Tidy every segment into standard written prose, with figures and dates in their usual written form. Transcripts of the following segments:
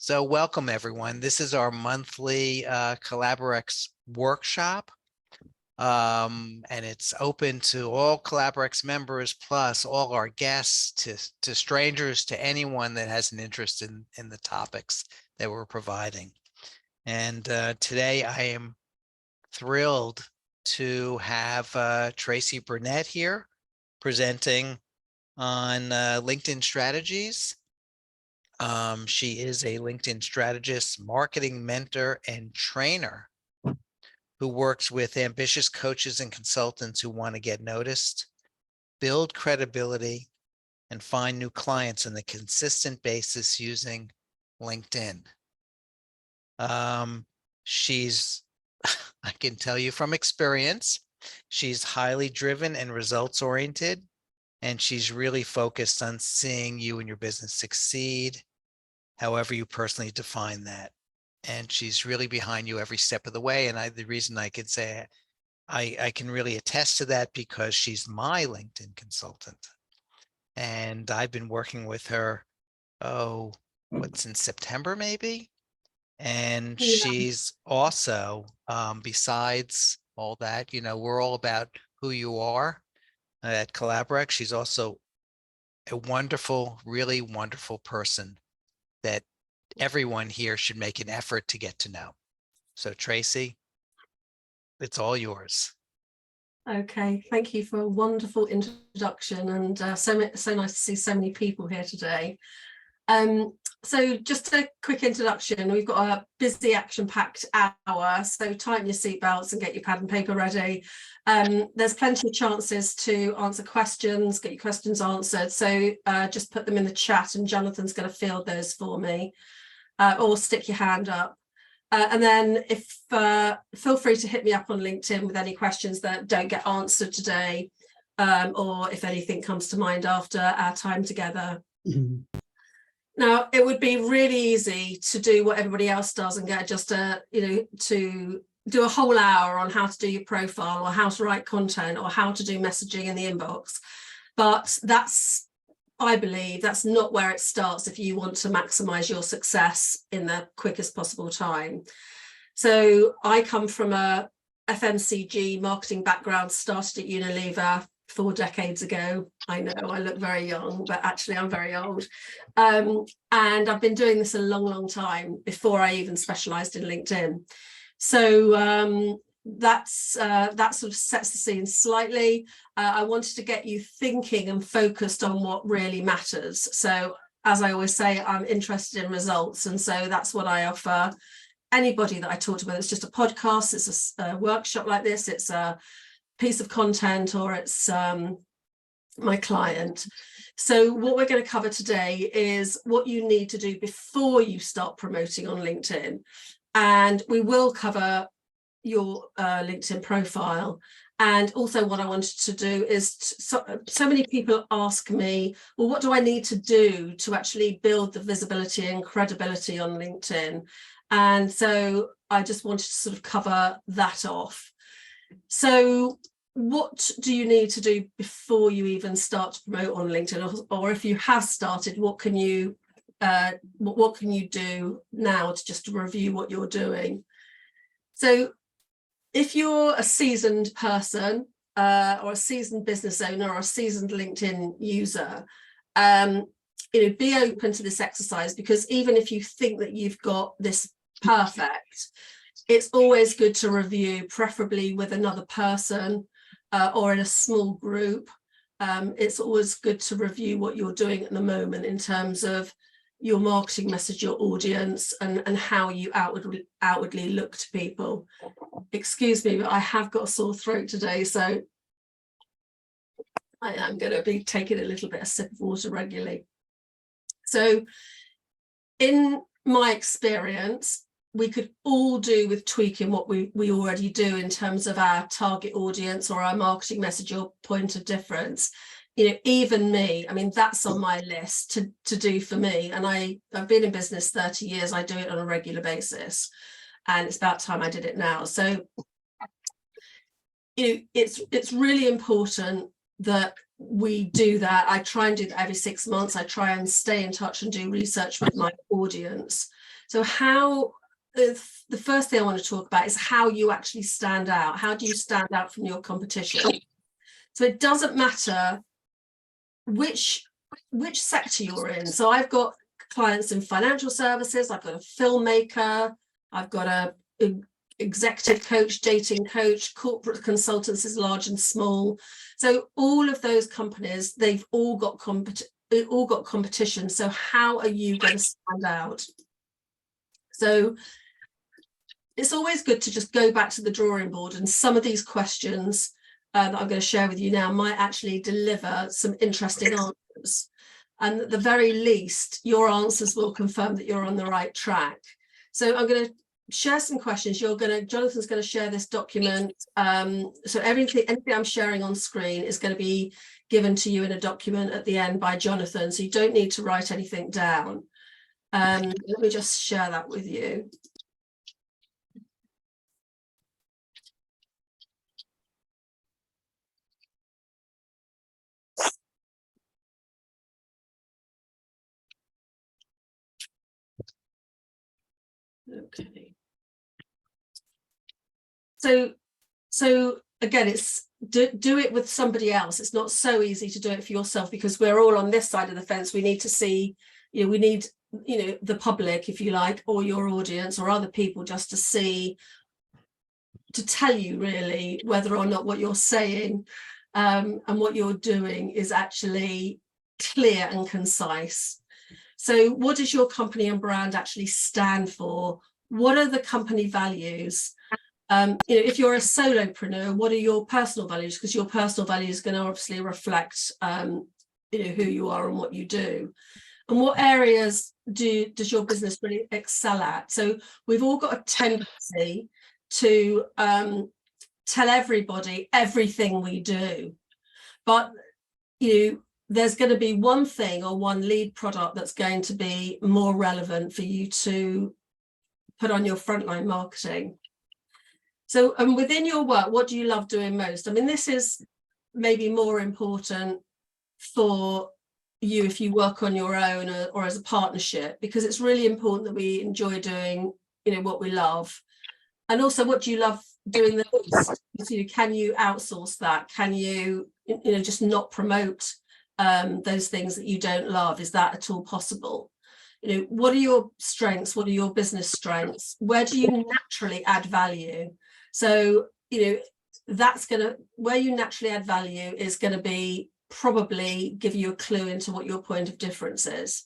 So welcome, everyone. This is our monthly Collaborex workshop, and it's open to all Collaborex members, plus all our guests, to strangers, to anyone that has an interest in the topics that we're providing. And today I am thrilled to have Tracey Burnett here presenting on LinkedIn strategies. She is a LinkedIn strategist, marketing mentor, and trainer who works with ambitious coaches and consultants who want to get noticed, build credibility, and find new clients on a consistent basis using LinkedIn. She's, I can tell you from experience, she's highly driven and results oriented, and she's really focused on seeing you and your business succeed, however you personally define that. And she's really behind you every step of the way. And the reason I could say I can really attest to that because she's my LinkedIn consultant. And I've been working with her, since September maybe? And Yeah. she's also, besides all that, we're all about who you are at Collaborex. She's also a wonderful, really wonderful person that everyone here should make an effort to get to know. So Tracey, it's all yours. Okay, thank you for a wonderful introduction, and so nice to see so many people here today. So just a quick introduction. We've got a busy, action-packed hour, so tighten your seatbelts and get your pad and paper ready. There's plenty of chances to answer questions, get your questions answered, so just put them in the chat and Jonathan's going to field those for me, or stick your hand up. And then feel free to hit me up on LinkedIn with any questions that don't get answered today, or if anything comes to mind after our time together. Now, it would be really easy to do what everybody else does and get just to do a whole hour on how to do your profile or how to write content or how to do messaging in the inbox. But I believe that's not where it starts if you want to maximize your success in the quickest possible time. So I come from a FMCG marketing background, started at Unilever 4 decades ago. I know I look very young, but actually I'm very old. And I've been doing this a long, long time before I even specialized in LinkedIn. So that sort of sets the scene slightly. I wanted to get you thinking and focused on what really matters. So as I always say, I'm interested in results, and so that's what I offer anybody that I talk to, whether it's just a podcast, it's a workshop like this, it's a piece of content, or it's my client. So what we're going to cover today is what you need to do before you start promoting on LinkedIn, and we will cover your LinkedIn profile. And also what I wanted to do is so many people ask me, well, what do I need to do to actually build the visibility and credibility on LinkedIn? And so I just wanted to sort of cover that off. So what do you need to do before you even start to promote on LinkedIn, or if you have started, what can you do now to just review what you're doing? So if you're a seasoned person or a seasoned business owner or a seasoned LinkedIn user, be open to this exercise, because even if you think that you've got this perfect, it's always good to review, preferably with another person or in a small group. It's always good to review what you're doing at the moment in terms of your marketing message, your audience, and how you outwardly look to people. Excuse me, but I have got a sore throat today, so I am going to be taking a little bit of sip of water regularly. So in my experience, we could all do with tweaking what we already do in terms of our target audience or our marketing message or point of difference. Even me, I mean, that's on my list to do for me. And I've been in business 30 years. I do it on a regular basis, and it's about time I did it now. So it's really important that we do that. I try and do that every 6 months. I try and stay in touch and do research with my audience. So how, the first thing I want to talk about is how you actually stand out. How do you stand out from your competition? So it doesn't matter which sector you're in. So I've got clients in financial services, I've got a filmmaker, I've got a executive coach, dating coach, corporate consultancies, large and small. So all of those companies, they've all got competition. So how are you going to stand out? So it's always good to just go back to the drawing board, and some of these questions that I'm going to share with you now might actually deliver some interesting answers. And at the very least, your answers will confirm that you're on the right track. So I'm going to share some questions. Jonathan's going to share this document. So anything I'm sharing on screen is going to be given to you in a document at the end by Jonathan. So you don't need to write anything down. Let me just share that with you. Okay. So again, it's do it with somebody else. It's not so easy to do it for yourself, because we're all on this side of the fence. We need to see, we need, the public, if you like, or your audience or other people just to see, to tell you really whether or not what you're saying and what you're doing is actually clear and concise. So what does your company and brand actually stand for? What are the company values? If you're a solopreneur, what are your personal values? Because your personal values are going to obviously reflect, who you are and what you do. And what areas does your business really excel at? So we've all got a tendency to tell everybody everything we do, but there's going to be one thing or one lead product that's going to be more relevant for you to put on your frontline marketing. So, and within your work, what do you love doing most? I mean, this is maybe more important for you if you work on your own or as a partnership, because it's really important that we enjoy doing, what we love. And also, what do you love doing the least? Can you outsource that? Can you, just not promote those things that you don't love? Is that at all possible? What are your strengths? What are your business strengths? Where do you naturally add value? So, that's where you naturally add value is going to be probably give you a clue into what your point of difference is.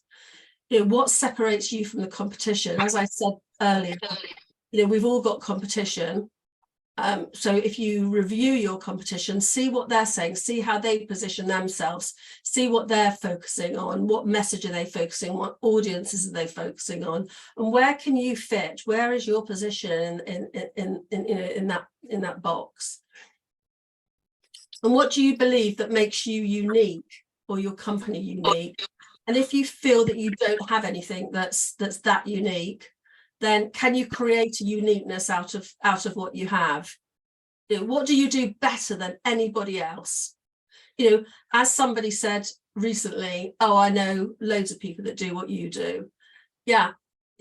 What separates you from the competition? As I said earlier, we've all got competition. So if you review your competition, see what they're saying, see how they position themselves, see what they're focusing on, what message are they focusing on, what audiences are they focusing on, and where can you fit? Where is your position in that box? And what do you believe that makes you unique or your company unique? And if you feel that you don't have anything that's that unique, then can you create a uniqueness out of what you have? What do you do better than anybody else? As somebody said recently, oh, I know loads of people that do what you do. Yeah,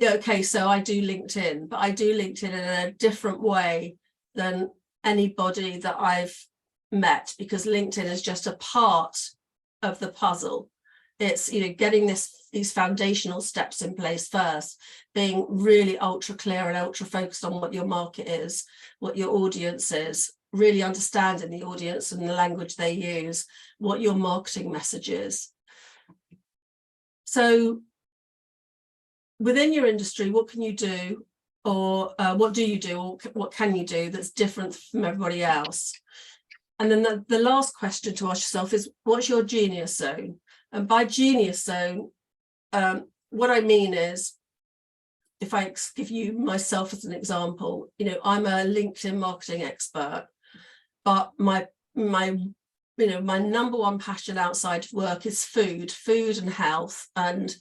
okay, so I do LinkedIn, but I do LinkedIn in a different way than anybody that I've met, because LinkedIn is just a part of the puzzle. It's getting these foundational steps in place first, being really ultra clear and ultra focused on what your market is, what your audience is, really understanding the audience and the language they use, what your marketing message is. So within your industry, what can you do, or what do you do, or what can you do that's different from everybody else? And then the last question to ask yourself is, what's your genius zone? And by genius zone, what I mean is, if I give you myself as an example, I'm a LinkedIn marketing expert, but my number one passion outside of work is food and health. And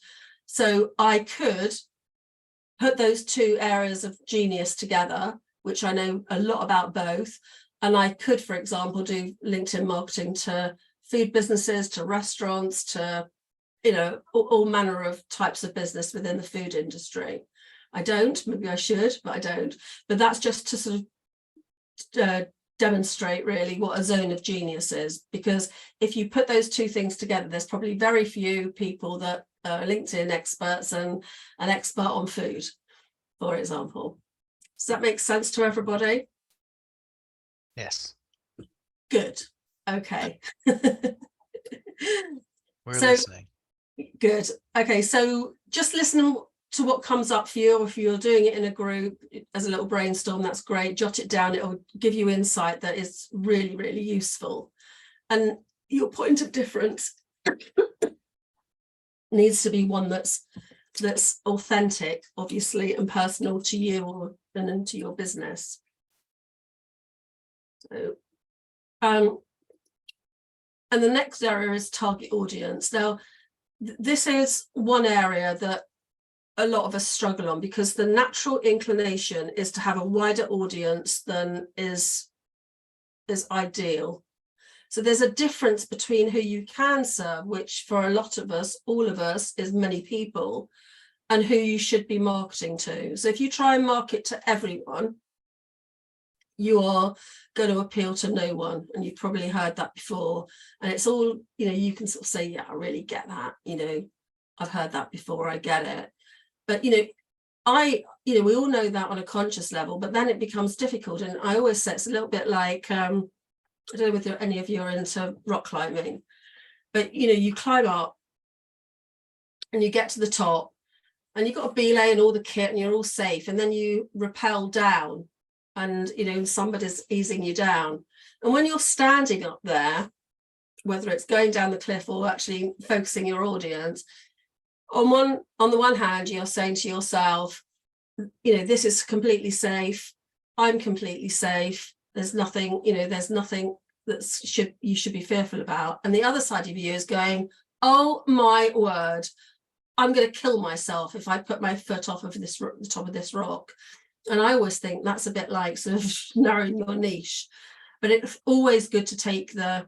so I could put those two areas of genius together, which I know a lot about both. And I could, for example, do LinkedIn marketing to food businesses to restaurants to, all manner of types of business within the food industry. I don't, maybe I should, but I don't. But that's just to sort of demonstrate really what a zone of genius is, because if you put those two things together, there's probably very few people that are LinkedIn experts and an expert on food, for example. Does that make sense to everybody? Yes, Good. Okay. we're So listening. good. Okay, so just listen to what comes up for you, or if you're doing it in a group as a little brainstorm, that's great. Jot it down. It'll give you insight that is really, really useful. And your point of difference needs to be one that's authentic, obviously, and personal to you and to your business. So, and the next area is target audience. Now, this is one area that a lot of us struggle on, because the natural inclination is to have a wider audience than is ideal. So there's a difference between who you can serve, which for a lot of us, all of us, is many people, and who you should be marketing to. So if you try and market to everyone, you are going to appeal to no one. And you've probably heard that before. And it's all, you can sort of say, yeah, I really get that. I've heard that before, I get it. But, we all know that on a conscious level, but then it becomes difficult. And I always say it's a little bit like, I don't know whether any of you are into rock climbing, but, you climb up and you get to the top and you've got a belay and all the kit and you're all safe. And then you rappel down and, somebody's easing you down. And when you're standing up there, whether it's going down the cliff or actually focusing your audience, on the one hand, you're saying to yourself, this is completely safe. I'm completely safe. There's nothing, there's nothing that you should be fearful about. And the other side of you is going, oh my word, I'm going to kill myself if I put my foot off of the top of this rock. And I always think that's a bit like sort of narrowing your niche. But it's always good to take the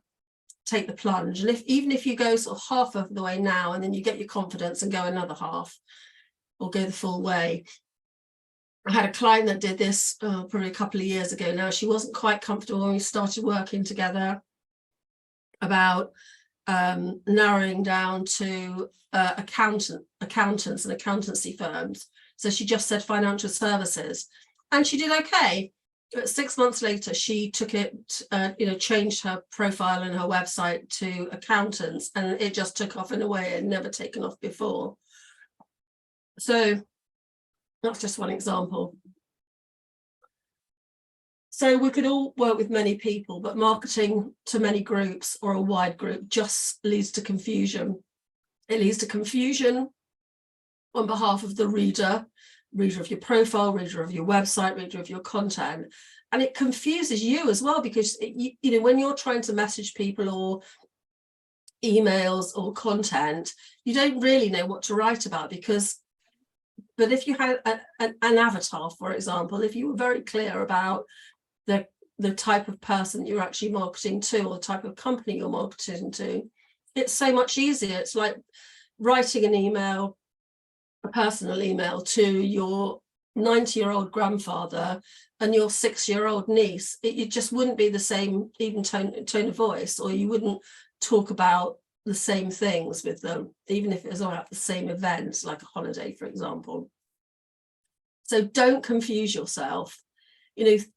plunge. And even if you go sort of half of the way now, and then you get your confidence and go another half or go the full way. I had a client that did this probably a couple of years ago now. She wasn't quite comfortable when we started working together about narrowing down to accountants and accountancy firms. So she just said financial services, and she did okay. But 6 months later, she took it, changed her profile and her website to accountants, and it just took off in a way it had never taken off before. So that's just one example. So we could all work with many people, but marketing to many groups or a wide group just leads to confusion. It leads to confusion on behalf of the reader of your profile, reader of your website, reader of your content. And it confuses you as well, because when you're trying to message people or emails or content, you don't really know what to write about. But if you had an avatar, for example, if you were very clear about the type of person you're actually marketing to, or the type of company you're marketing to, it's so much easier. It's like writing an email, a personal email to your 90-year-old grandfather and your 6-year-old niece. It just wouldn't be the same even tone of voice, or you wouldn't talk about the same things with them, even if it was all at the same event, like a holiday, for example. So don't confuse yourself.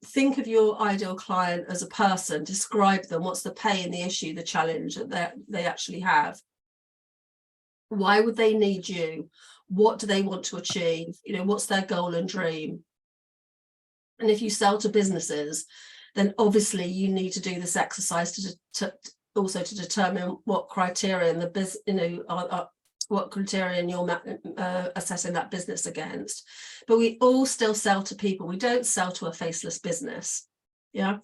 Think of your ideal client as a person, describe them. What's the pain, the issue, the challenge that they actually have? Why would they need you? What do they want to achieve? What's their goal and dream? And if you sell to businesses, then obviously you need to do this exercise to also to determine what criteria in the business, what criterion you're assessing that business against. But we all still sell to people. We don't sell to a faceless business. Yeah.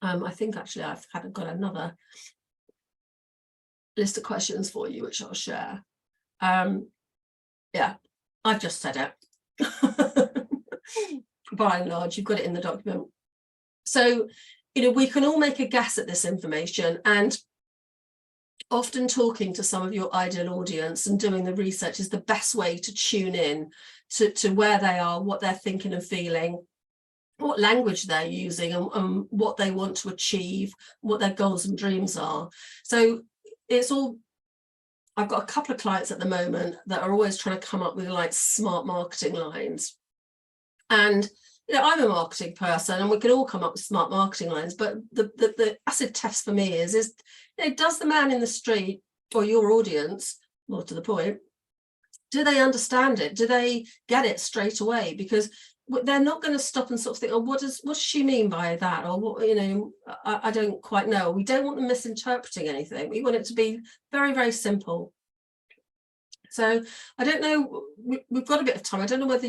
I think actually I've got another list of questions for you, which I'll share. Yeah, I've just said it. By and large, you've got it in the document. So, we can all make a guess at this information, and often talking to some of your ideal audience and doing the research is the best way to tune in to where they are, what they're thinking and feeling, what language they're using, and what they want to achieve, what their goals and dreams are. So it's all, I've got a couple of clients at the moment that are always trying to come up with like smart marketing lines. And I'm a marketing person and we can all come up with smart marketing lines, but the acid test for me is does the man in the street or your audience, more to the point, do they understand it? Do they get it straight away? Because they're not going to stop and sort of think, oh, what does she mean by that? Or what, I don't quite know. We don't want them misinterpreting anything. We want it to be very, very simple. So I don't know, we've got a bit of time. I don't know whether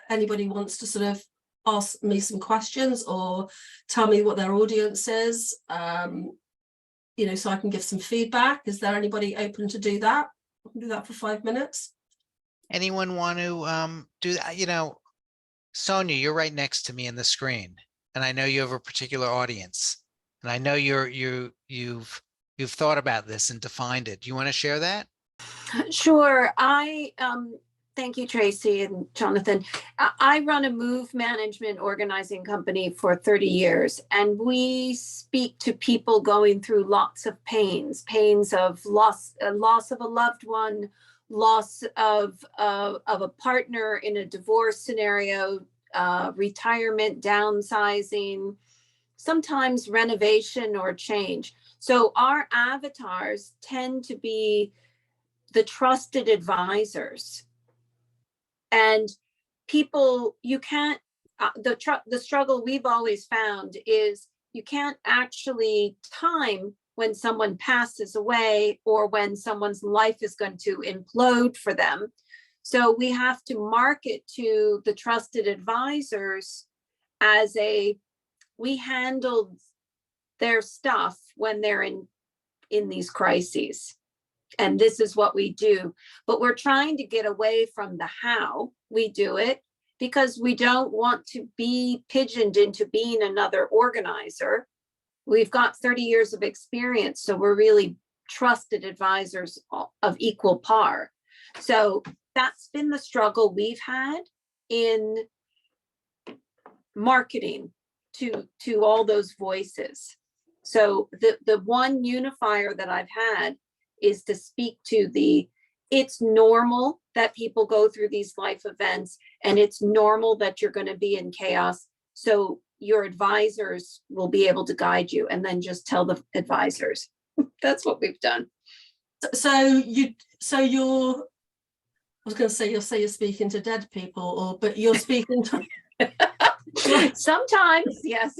anybody wants to sort of ask me some questions or tell me what their audience is, so I can give some feedback. Is there anybody open to do that? I can do that for 5 minutes. Anyone want to do that? Sonia, you're right next to me in the screen, and I know you have a particular audience, and I know you've thought about this and defined it. Do you want to share that? Sure. Thank you, Tracy and Jonathan. I run a move management organizing company for 30 years, and we speak to people going through lots of pains of loss of a loved one, loss of a partner in a divorce scenario, retirement, downsizing, sometimes renovation or change. So our avatars tend to be the trusted advisors, and people, you can't, the struggle we've always found is you can't actually time when someone passes away or when someone's life is going to implode for them. So we have to market to the trusted advisors as we handle their stuff when they're in these crises. And this is what we do. But we're trying to get away from the how we do it, because we don't want to be pigeoned into being another organizer. We've got 30 years of experience, so we're really trusted advisors of equal par. So that's been the struggle we've had in marketing to all those voices. So the one unifier that I've had is to speak to it's normal that people go through these life events, and it's normal that you're going to be in chaos. So your advisors will be able to guide you, and then just tell the advisors. That's what we've done. So you're, I was going to say, you're speaking to dead people, but you're speaking to sometimes, yes.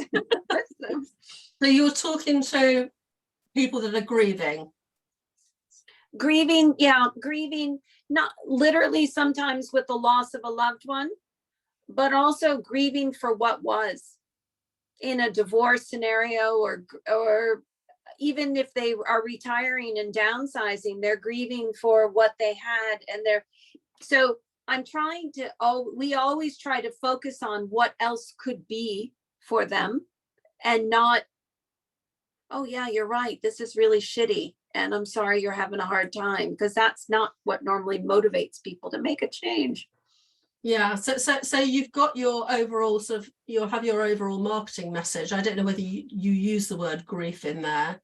So you're talking to people that are grieving, not literally, sometimes with the loss of a loved one, but also grieving for what was in a divorce scenario, or even if they are retiring and downsizing, they're grieving for what they had, and so I'm trying to, we always try to focus on what else could be for them, and not, oh yeah, you're right, this is really shitty, and I'm sorry you're having a hard time, because that's not what normally motivates people to make a change. Yeah, so you've got your overall you'll have your overall marketing message. I don't know whether you use the word grief in there,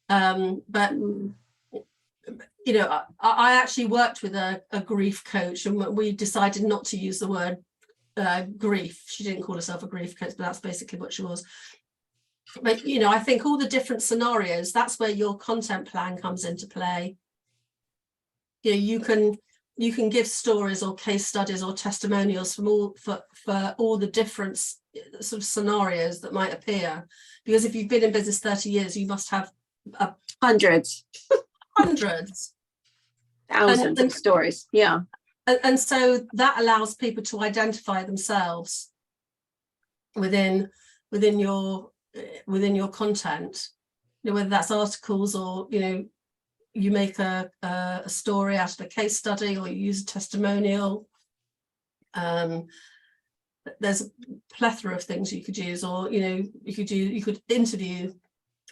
but I actually worked with a grief coach, and we decided not to use the word grief. She didn't call herself a grief coach, but that's basically what she was. But I think all the different scenarios, that's where your content plan comes into play. You can give stories or case studies or testimonials for all the different sort of scenarios that might appear, because if you've been in business 30 years, you must have hundreds thousands of stories. Yeah. And so that allows people to identify themselves within your content, whether that's articles, or you make a story out of a case study, or you use a testimonial. There's a plethora of things you could use, or you could interview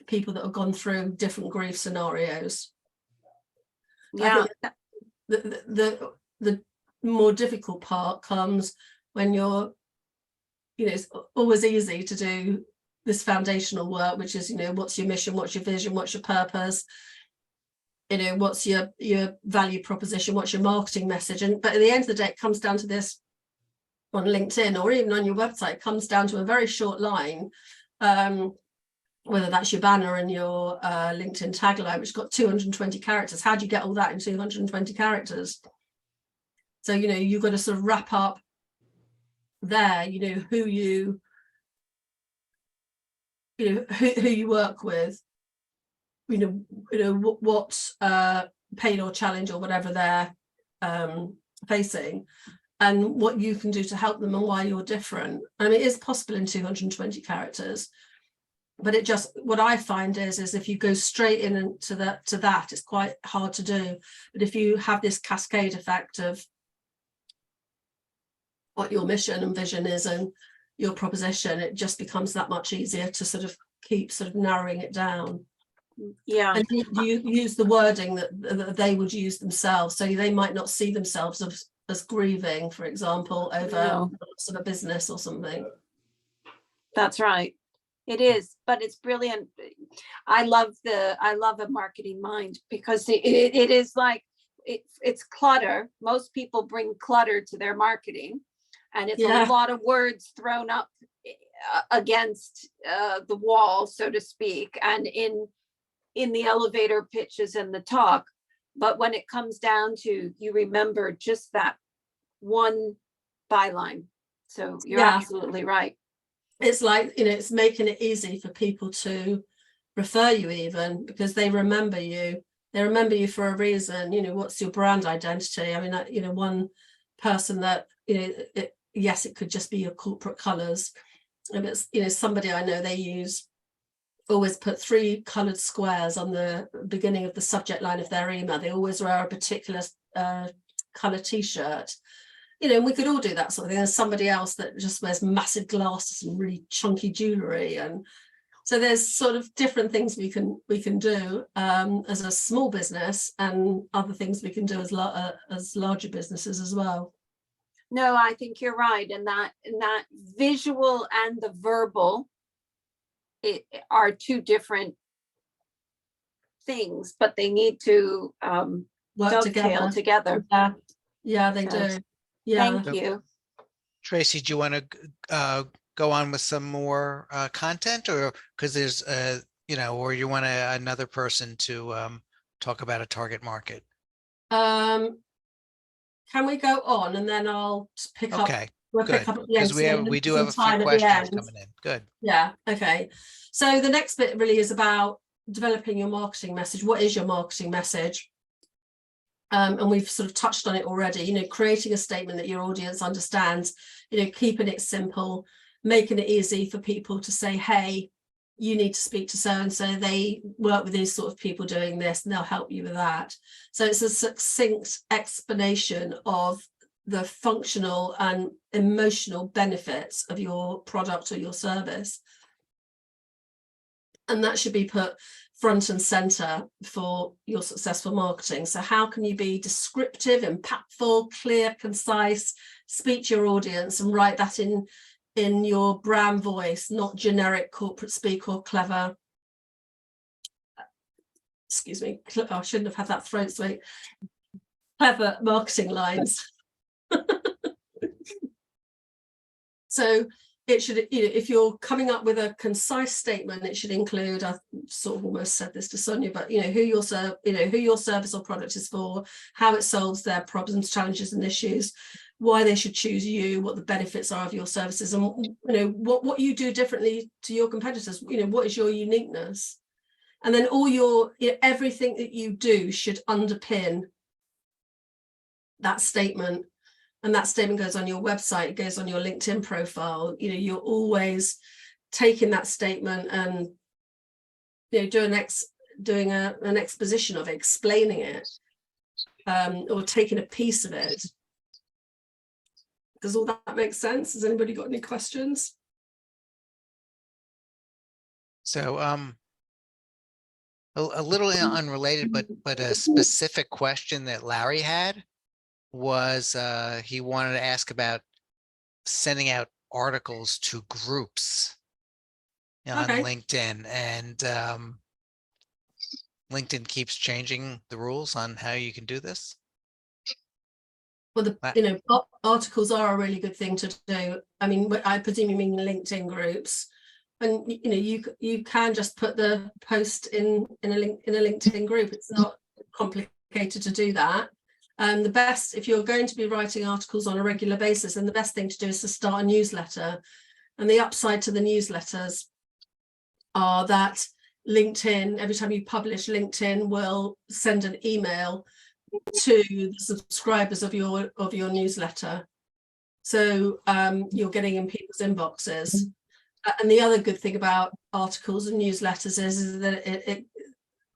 people that have gone through different grief scenarios. Yeah. I think the more difficult part comes when you're, it's always easy to do this foundational work, which is, what's your mission, what's your vision, what's your purpose, what's your value proposition, what's your marketing message. But at the end of the day, it comes down to this on LinkedIn or even on your website. It comes down to a very short line, whether that's your banner and your LinkedIn tagline, which has got 220 characters. How do you get all that in 220 characters? So, you've got to sort of wrap up there, who you work with, what pain or challenge or whatever they're facing, and what you can do to help them and why you're different. I mean, it is possible in 220 characters, but what I find is if you go straight into that, it's quite hard to do. But if you have this cascade effect of what your mission and vision is and your proposition, it just becomes that much easier to sort of keep sort of narrowing it down. Yeah. And you use the wording that they would use themselves, so they might not see themselves as grieving, for example, over loss of a business or something. That's right. It is, but it's brilliant. I love a marketing mind, because it is like it's clutter. Most people bring clutter to their marketing, and it's a lot of words thrown up against the wall, so to speak, and in the elevator pitches and the talk. But when it comes down to, you remember just that one byline. So you're absolutely right. It's like, it's making it easy for people to refer you, even because they remember you. They remember you for a reason. What's your brand identity? I mean, one person that, yes, it could just be your corporate colors. And it's, somebody I know, they always put 3 colored squares on the beginning of the subject line of their email. They always wear a particular color t-shirt. And we could all do that sort of thing. There's somebody else that just wears massive glasses and really chunky jewelry. And so there's sort of different things we can do as a small business, and other things we can do as larger businesses as well. No, I think you're right. And that visual and the verbal are 2 different things, but they need to work together. Yeah, they do. Yeah. Thank you. Tracey, do you want to go on with some more content, or because there's or you want another person to talk about a target market? Can we go on, and then I'll pick up? Okay, we'll good. pick up at the end. Because we do have a few questions coming in. Good. Yeah. Okay. So the next bit really is about developing your marketing message. What is your marketing message? And we've sort of touched on it already. Creating a statement that your audience understands. Keeping it simple, making it easy for people to say, hey, you need to speak to so and so. They work with these sort of people doing this, and they'll help you with that. So it's a succinct explanation of the functional and emotional benefits of your product or your service. And that should be put front and center for your successful marketing. So how can you be descriptive, impactful, clear, concise, speak to your audience, and write that in your brand voice, not generic corporate speak or clever, excuse me, I shouldn't have had that throat sweet, clever marketing lines. So it should, if you're coming up with a concise statement, it should include, I've sort of almost said this to Sonia, but who your service or product is for, how it solves their problems, challenges and issues, why they should choose you, what the benefits are of your services, and what you do differently to your competitors. What is your uniqueness? And then all your everything that you do should underpin that statement. And that statement goes on your website, it goes on your LinkedIn profile. You're always taking that statement and doing an exposition of it, explaining it, or taking a piece of it. Does all that make sense? Has anybody got any questions? So A little unrelated, but a specific question that Larry had was he wanted to ask about sending out articles to groups on Okay. LinkedIn, and LinkedIn keeps changing the rules on how you can do this. Well, That- articles are a really good thing to do. I mean, I presume you mean LinkedIn groups, and you can just put the post in a LinkedIn group. It's not complicated to do that. The best, if you're going to be writing articles on a regular basis, then the best thing to do is to start a newsletter. And the upside to the newsletters are that LinkedIn, every time you publish, LinkedIn will send an email to the subscribers of your newsletter, so you're getting in people's inboxes. And the other good thing about articles and newsletters is that it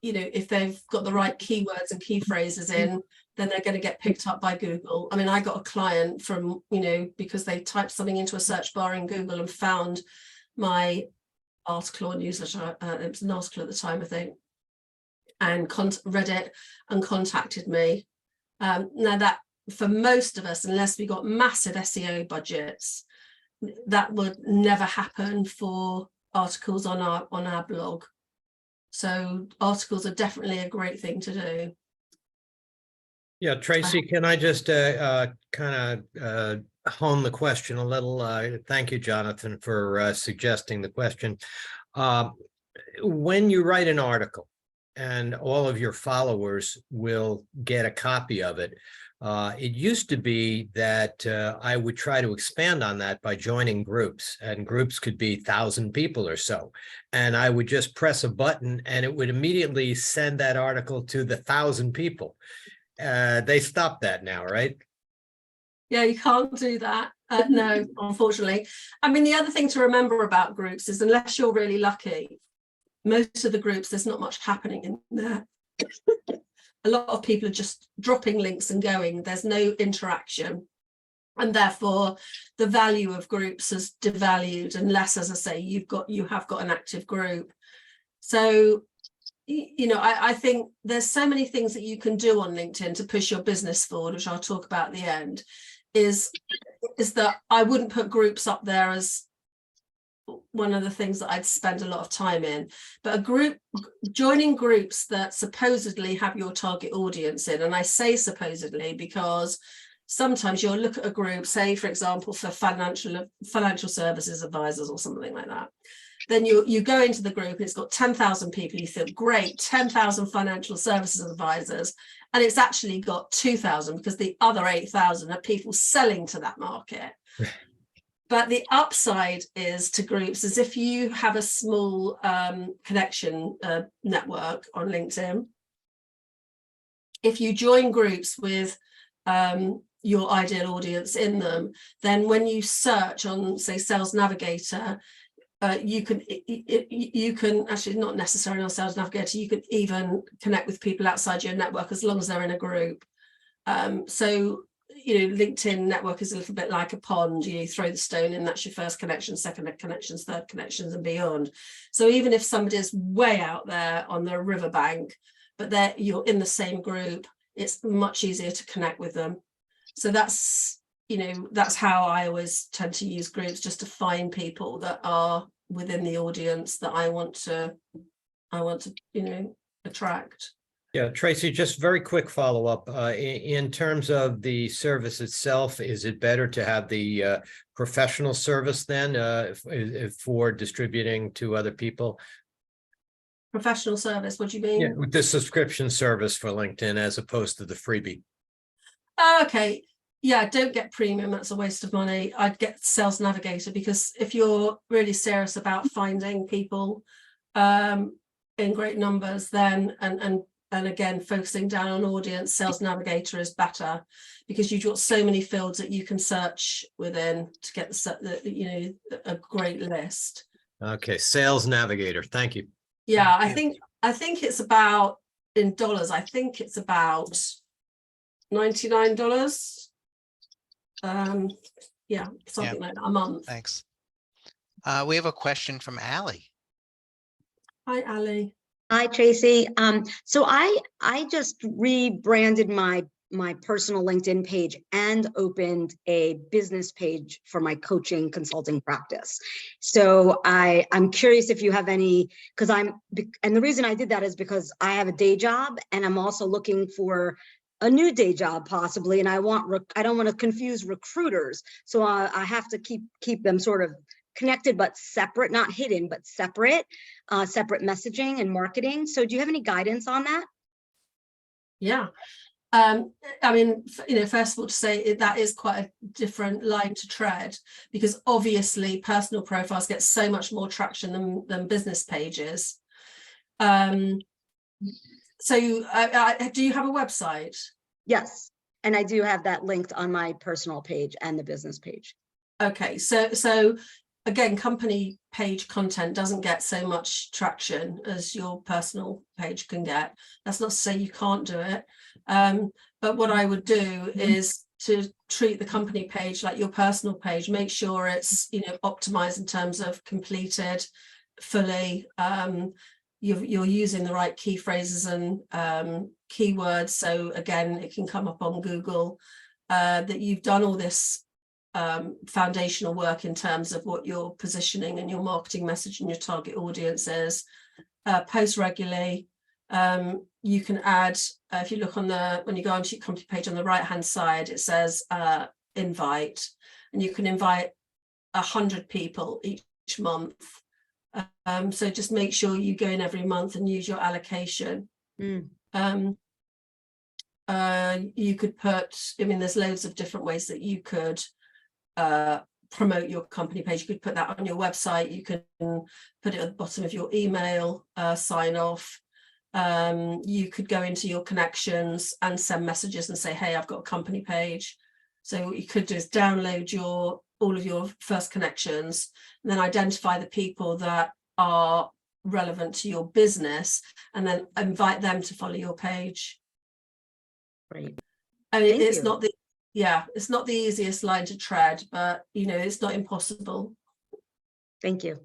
if they've got the right keywords and key phrases in, then they're going to get picked up by Google. I mean, I got a client from because they typed something into a search bar in Google and found my article or newsletter. It was an article at the time, I think, and read it and contacted me. Now that for most of us, unless we got massive SEO budgets, that would never happen for articles on our blog. So articles are definitely a great thing to do. Yeah, Tracey, can I just kind of hone the question a little? Thank you, Jonathan, for suggesting the question. When you write an article and all of your followers will get a copy of it, it used to be that I would try to expand on that by joining groups, and groups could be 1,000 people or so. And I would just press a button and it would immediately send that article to the 1,000 people. They stopped that now, right? Yeah, you can't do that. No, unfortunately. I mean, the other thing to remember about groups is unless you're really lucky, most of the groups, there's not much happening in there. A lot of people are just dropping links and going. There's no interaction. And therefore, the value of groups is devalued unless, as I say, you have got an active group. So, I think there's so many things that you can do on LinkedIn to push your business forward, which I'll talk about at the end, is that I wouldn't put groups up there as one of the things that I'd spend a lot of time in, but joining groups that supposedly have your target audience in, and I say supposedly because sometimes you'll look at a group, say for example for financial services advisors or something like that, then you go into the group and it's got 10,000 people, you think great, 10,000 financial services advisors, and it's actually got 2,000 because the other 8,000 are people selling to that market. But the upside is to groups is if you have a small connection network on LinkedIn, if you join groups with your ideal audience in them, then when you search on, say, Sales Navigator, you can actually, not necessarily on Sales Navigator, you can even connect with people outside your network as long as they're in a group. So LinkedIn network is a little bit like a pond. You throw the stone in, that's your first connection, second connections, third connections, and beyond. So even if somebody is way out there on the riverbank, but you're in the same group, it's much easier to connect with them. So that's how I always tend to use groups, just to find people that are within the audience that I want to attract. Yeah, Tracey, just very quick follow-up. In terms of the service itself, is it better to have the professional service then for distributing to other people? Professional service, what do you mean? Yeah, with the subscription service for LinkedIn as opposed to the freebie. Okay. Yeah, don't get premium, that's a waste of money. I'd get Sales Navigator, because if you're really serious about finding people in great numbers, then and again focusing down on audience, Sales Navigator is better, because you've got so many fields that you can search within to get a great list. Okay, Sales Navigator, thank you. Yeah, I think it's about, in dollars, I think it's about $99. Yeah, something like that a month. Thanks. We have a question from Allie. Hi, Ali. Hi, Tracy. So I just rebranded my personal LinkedIn page and opened a business page for my coaching consulting practice. So I'm curious if you have any, and the reason I did that is because I have a day job and I'm also looking for a new day job possibly, and I don't want to confuse recruiters. So I have to keep them sort of connected but separate, not hidden, but separate messaging and marketing. So do you have any guidance on that? Yeah. I mean, first of all, to say that is quite a different line to tread, because obviously personal profiles get so much more traction than business pages. So do you have a website? Yes. And I do have that linked on my personal page and the business page. Okay, so again, company page content doesn't get so much traction as your personal page can get. That's not to say you can't do it. But what I would do is to treat the company page like your personal page. Make sure it's, optimized in terms of completed fully. You're using the right key phrases and keywords. So again, it can come up on Google, that you've done all this foundational work in terms of what your positioning and your marketing message and your target audience is. Post regularly. You can add, if you look when you go onto your company page on the right hand side, it says invite, and you can invite 100 people each month. So just make sure you go in every month and use your allocation. You could put, there's loads of different ways that you could promote your company page. You could put that on your website. You can put it at the bottom of your email sign off. You could go into your connections and send messages and say, hey, I've got a company page. So what you could do is download all of your first connections and then identify the people that are relevant to your business and then invite them to follow your page. Great. I mean, it's not the easiest line to tread, but it's not impossible. Thank you.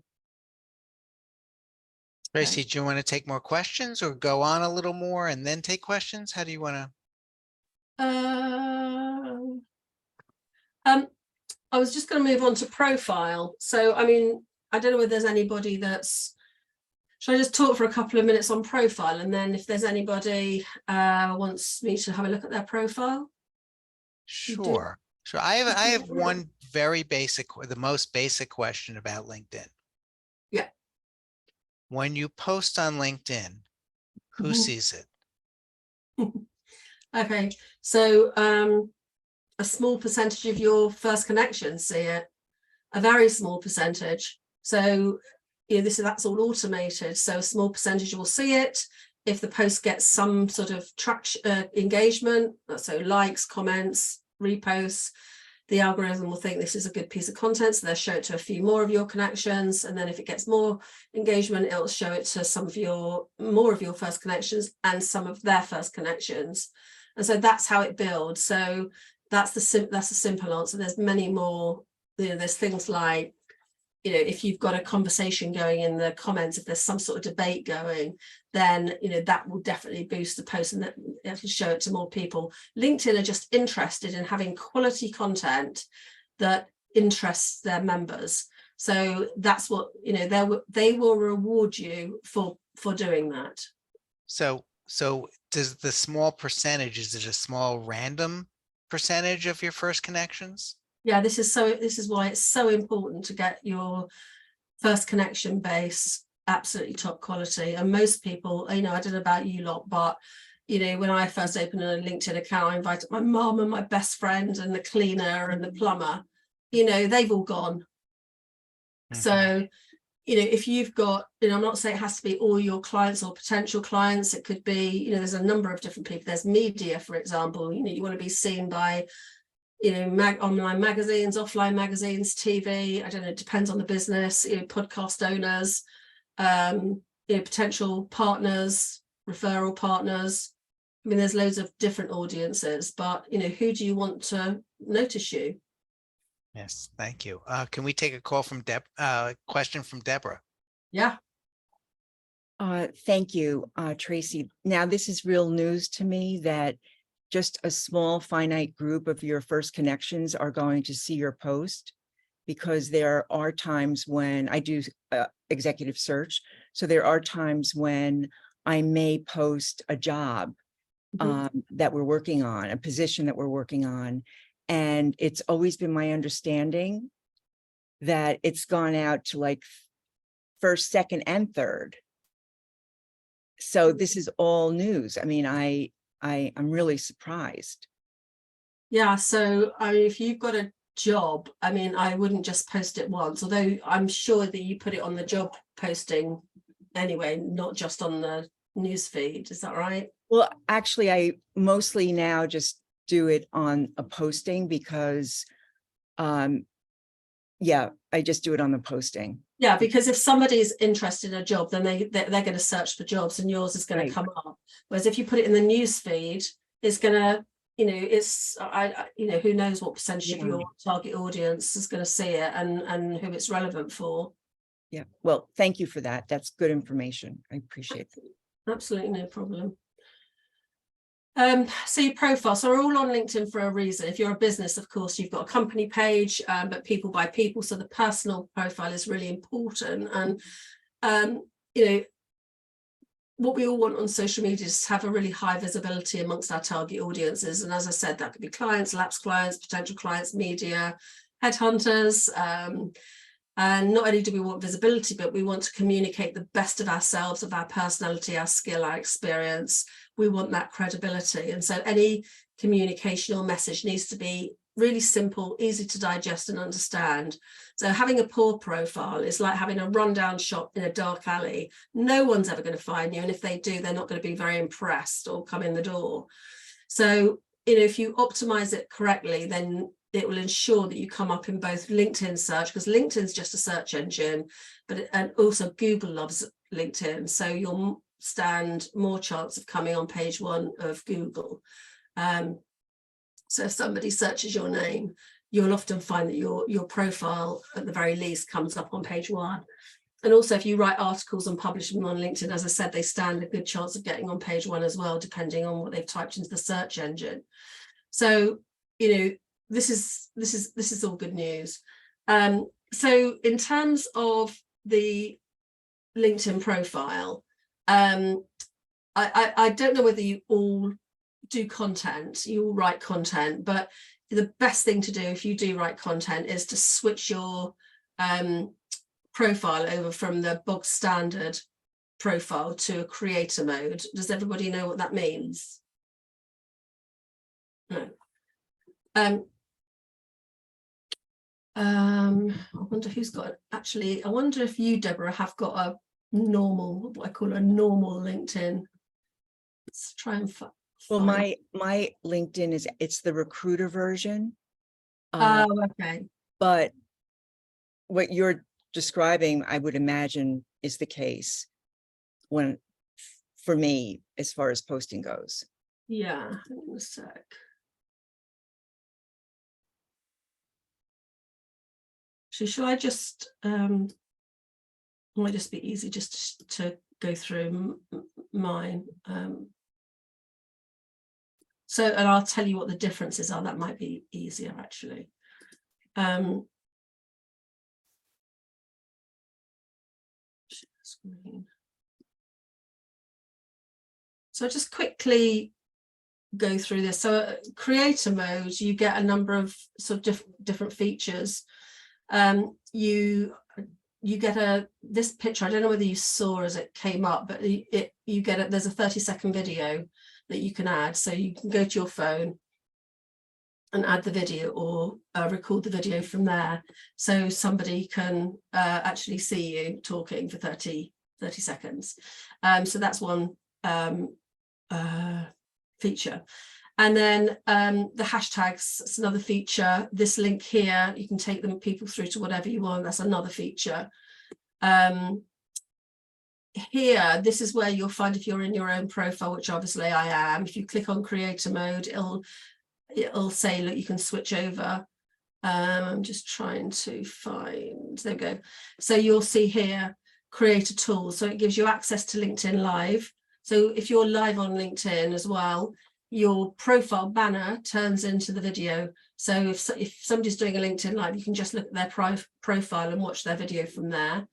Tracy, do you want to take more questions or go on a little more and then take questions? How do you want to? I was just going to move on to profile. So, I mean, I don't know whether there's anybody should I just talk for a couple of minutes on profile, and then if there's anybody wants me to have a look at their profile? Sure. I have one very basic, the most basic question about LinkedIn. Yeah. When you post on LinkedIn, who sees it? Okay, so a small percentage of your first connections see it, a very small percentage. So that's all automated. So a small percentage will see it. If the post gets some sort of traction, engagement, so likes, comments, reposts, the algorithm will think this is a good piece of content, so they'll show it to a few more of your connections, and then if it gets more engagement, it'll show it to more of your first connections and some of their first connections. And so that's how it builds. So that's a simple answer. There's many more. There's things like, if you've got a conversation going in the comments, if there's some sort of debate going, then that will definitely boost the post and that it will show it to more people. LinkedIn are just interested in having quality content that interests their members. So that's what they will reward you for doing that. So does the small percentage, is it a small random percentage of your first connections? Yeah, this is why it's so important to get your first connection base absolutely top quality. And most people, I don't know about you lot, but when I first opened a LinkedIn account, I invited my mom and my best friend and the cleaner and the plumber. They've all gone. So if you've got, I'm not saying it has to be all your clients or potential clients. It could be, there's a number of different people. There's media, for example. You want to be seen by online magazines, offline magazines, TV. I don't know, it depends on the business, podcast owners, potential partners, referral partners. I mean, there's loads of different audiences, but who do you want to notice you? Yes, thank you. Can we take a call from question from Deborah? Yeah. Thank you, Tracy. Now, this is real news to me that just a small finite group of your first connections are going to see your post, because there are times when I do executive search. So there are times when I may post a job that we're working on, a position that we're working on. And it's always been my understanding that it's gone out to like first, second, and third. So this is all news. I mean, I'm really surprised. Yeah, so I mean, if you've got a job, I mean, I wouldn't just post it once, although I'm sure that you put it on the job posting anyway, not just on the news feed. Is that right? Well, actually, I mostly now just do it on a posting because, yeah, I just do it on the posting. Yeah, because if somebody's interested in a job, then they're going to search for jobs, and yours is going Right. to come up. Whereas if you put it in the news feed, it's going to, you know, it's you know, who knows what percentage of Yeah. your target audience is going to see it, and who it's relevant for. Yeah. Well, thank you for that. That's good information. I appreciate that. Absolutely no problem. So your profile, so we're all on LinkedIn for a reason. If you're a business, of course, you've got a company page, but people by people, so the personal profile is really important. And you know, what we all want on social media is to have a really high visibility amongst our target audiences. And as I said, that could be clients, lapsed clients, potential clients, media, headhunters. And not only do we want visibility, but we want to communicate the best of ourselves, of our personality, our skill, our experience. We want that credibility. And so any communication or message needs to be really simple, easy to digest and understand. So having a poor profile is like having a rundown shop in a dark alley. No one's ever going to find you. And if they do, they're not going to be very impressed or come in the door. So, you know, if you optimize it correctly, then it will ensure that you come up in both LinkedIn search, because LinkedIn's just a search engine, but and also Google loves LinkedIn. So you'll stand more chance of coming on page 1 of Google. So if somebody searches your name, you'll often find that your profile at the very least comes up on page 1. And also if you write articles and publish them on LinkedIn, as I said, they stand a good chance of getting on page 1 as well, depending on what they've typed into the search engine. So, you know, this is all good news. So in terms of the LinkedIn profile, I don't know whether you all do content, you all write content, but the best thing to do if you do write content is to switch your profile over from the bog standard profile to a creator mode. Does everybody know what that means? No. I wonder who's got actually. I wonder if you, Deborah, have got a normal, what I call a normal LinkedIn. Let's try and find. Well, my LinkedIn it's the recruiter version. Oh, okay. But what you're describing, I would imagine, is the case for me, as far as posting goes. Yeah, hang on a sec. So shall I just, it might just be easy just to go through mine. So, and I'll tell you what the differences are. That might be easier, actually. Screen. So just quickly go through this. So creator mode, you get a number of sort of different features. You get this picture. I don't know whether you saw as it came up, but you get there's a 30-second video that you can add. So you can go to your phone and add the video, or record the video from there, so somebody can actually see you talking for 30 seconds. So that's one feature. And then the hashtags, it's another feature. This link here, you can take people through to whatever you want. That's another feature. Here, this is where you'll find if you're in your own profile, which obviously I am. If you click on creator mode, it'll say, look, you can switch over. I'm just trying to find, there we go. So you'll see here, creator tool. So it gives you access to LinkedIn Live. So if you're live on LinkedIn as well, your profile banner turns into the video. So if somebody's doing a LinkedIn Live, you can just look at their profile and watch their video from there.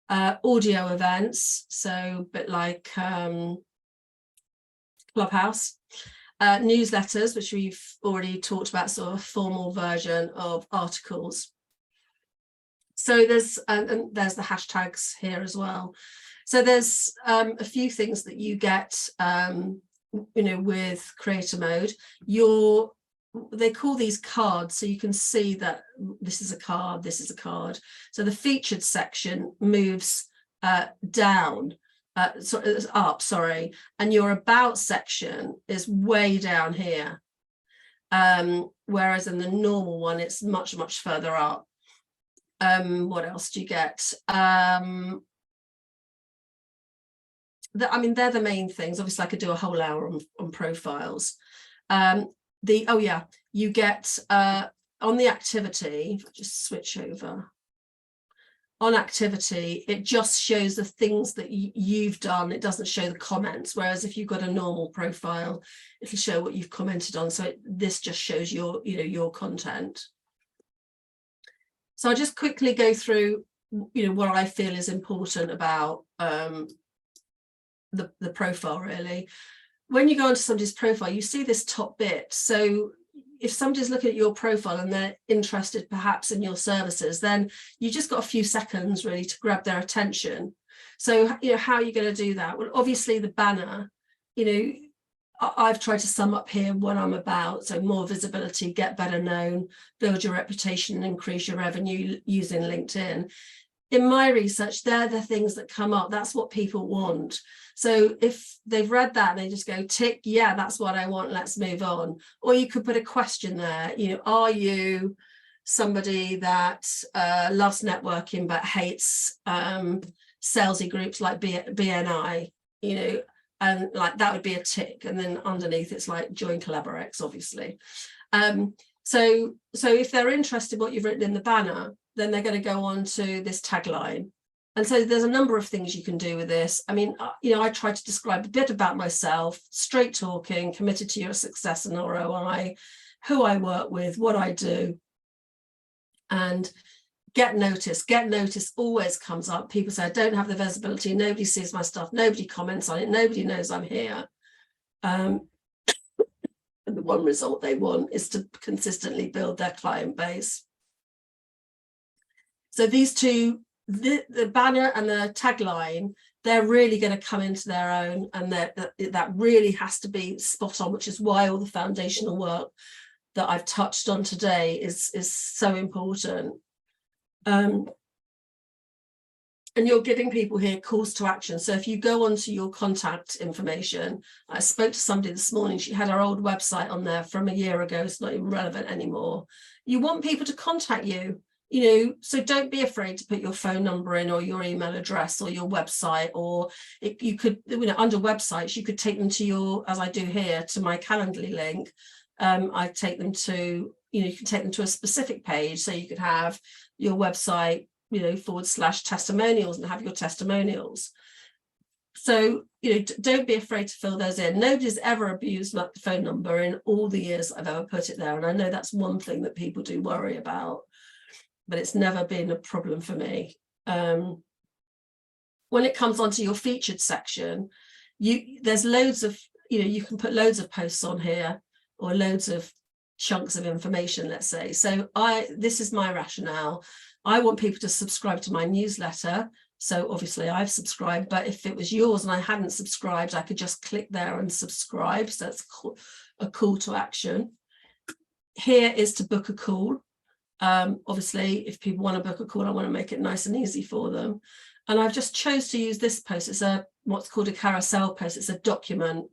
Audio events, so a bit like Clubhouse. Newsletters, which we've already talked about, sort of formal version of articles. So there's and there's the hashtags here as well. So there's a few things that you get with creator mode. They call these cards, so you can see that this is a card, this is a card. So the featured section moves down, so it's up, sorry, and your about section is way down here. Whereas in the normal one, it's much, much further up. What else do you get? They're the main things. Obviously, I could do a whole hour on profiles. You get on the activity, if I just switch over. On activity, it just shows the things that you've done. It doesn't show the comments. Whereas if you've got a normal profile, it'll show what you've commented on. So this just shows your content. So I'll just quickly go through, what I feel is important about the profile, really. When you go onto somebody's profile, you see this top bit. So if somebody's looking at your profile and they're interested perhaps in your services, then you just got a few seconds really to grab their attention. So, how are you going to do that? Well, obviously the banner, I've tried to sum up here what I'm about. So more visibility, get better known, build your reputation, and increase your revenue using LinkedIn. In my research, they're the things that come up. That's what people want. So if they've read that, they just go tick, yeah, that's what I want, let's move on. Or you could put a question there, are you somebody that loves networking but hates salesy groups like BNI, and like that would be a tick. And then underneath it's like join CollaborX, obviously. So if they're interested in what you've written in the banner, then they're going to go on to this tagline. And so there's a number of things you can do with this. I try to describe a bit about myself, straight talking, committed to your success and ROI, who I work with, what I do, and get noticed. Get noticed always comes up. People say, I don't have the visibility. Nobody sees my stuff. Nobody comments on it. Nobody knows I'm here. And the one result they want is to consistently build their client base. So these two, the banner and the tagline, they're really going to come into their own, and that really has to be spot on, which is why all the foundational work that I've touched on today is so important. And you're giving people here calls to action. So if you go onto your contact information, I spoke to somebody this morning, she had her old website on there from a year ago, it's not even relevant anymore. You want people to contact you. So don't be afraid to put your phone number in, or your email address, or your website, or you could, under websites, you could take them to your, as I do here, to my Calendly link. I take them to, you can take them to a specific page. So you could have your website, /testimonials, and have your testimonials. So, don't be afraid to fill those in. Nobody's ever abused my phone number in all the years I've ever put it there. And I know that's one thing that people do worry about, but it's never been a problem for me. When it comes onto your featured section, there's loads of, you can put loads of posts on here, or loads of chunks of information, let's say. So this is my rationale. I want people to subscribe to my newsletter. So obviously I've subscribed, but if it was yours and I hadn't subscribed, I could just click there and subscribe. So that's a call to action. Here is to book a call. Obviously, if people want to book a call, I want to make it nice and easy for them. And I've just chose to use this post. It's what's called a carousel post. It's a document.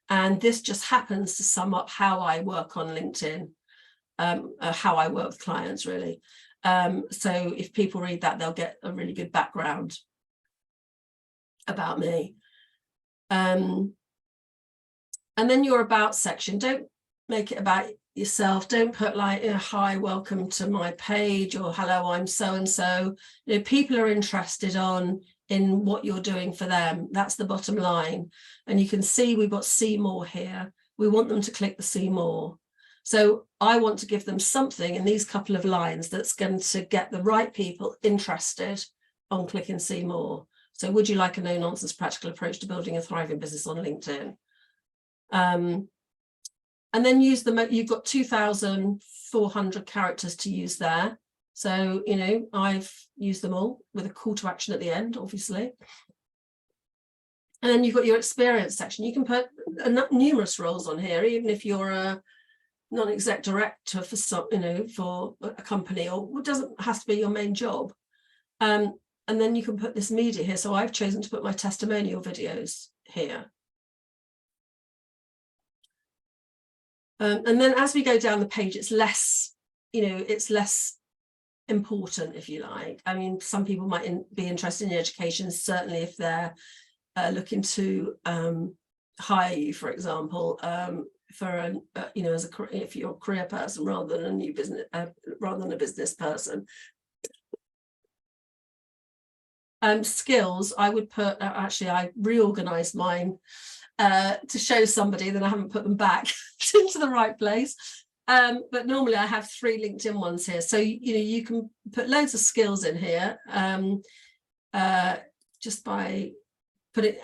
And this just happens to sum up how I work on LinkedIn, how I work with clients, really. So if people read that, they'll get a really good background about me. And then your about section, don't make it about yourself. Don't put like, hi, welcome to my page, or hello, I'm so-and-so. People are interested in what you're doing for them. That's the bottom line. And you can see we've got see more here. We want them to click the see more. So I want to give them something in these couple of lines that's going to get the right people interested on clicking see more. So would you like a no-nonsense practical approach to building a thriving business on LinkedIn? And then use the, you've got 2,400 characters to use there. So, you know, I've used them all with a call to action at the end, obviously. And then you've got your experience section. You can put numerous roles on here, even if you're a non-exec director for some, you know, for a company, or it doesn't have to be your main job. And then you can put this media here. So I've chosen to put my testimonial videos here. And then as we go down the page, it's less, you know, it's less important, if you like. I mean, some people might be interested in education, certainly if they're looking to hire you, for example, for a, you know, as a if you're a career person rather than a new business, rather than a business person. Skills, I would put, actually, I reorganized mine to show somebody, then I haven't put them back into the right place. But normally I have 3 LinkedIn ones here. So, you know, you can put loads of skills in here just by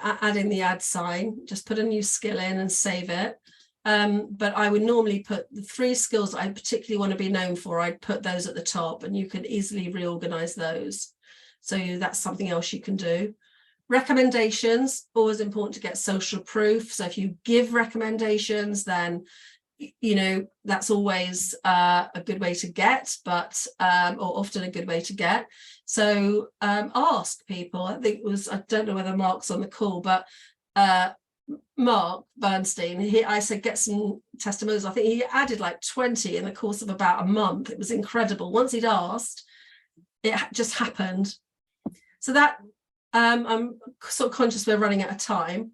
adding the add sign, just put a new skill in and save it. But I would normally put the 3 skills that I particularly want to be known for. I'd put those at the top, and you can easily reorganize those. So that's something else you can do. Recommendations, always important to get social proof. So if you give recommendations, then, you know, that's always a good way to get, but or often a good way to get. So ask people. I think it was, I don't know whether Mark's on the call, but Mark Bernstein, I said get some testimonials. I think he added like 20 in the course of about a month. It was incredible. Once he'd asked, it just happened. So that I'm sort of conscious we're running out of time.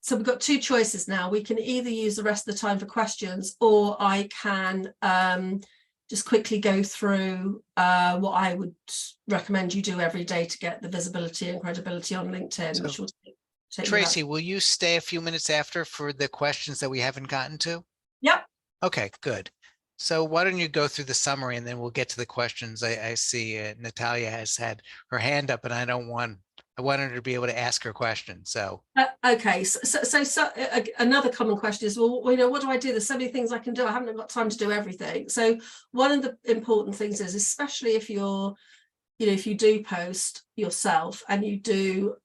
So we've got 2 choices now. We can either use the rest of the time for questions, or I can just quickly go through what I would recommend you do every day to get the visibility and credibility on LinkedIn. So, which will take Tracey, will you stay a few minutes after for the questions that we haven't gotten to? Yep. Okay, good. So why don't you go through the summary and then we'll get to the questions. I see Natalia has had her hand up, and I want her to be able to ask her question. So okay, so another common question is, well, you know, what do I do? There's so many things I can do. I haven't got time to do everything. So one of the important things is, especially if you're, you know, if you do post yourself and you do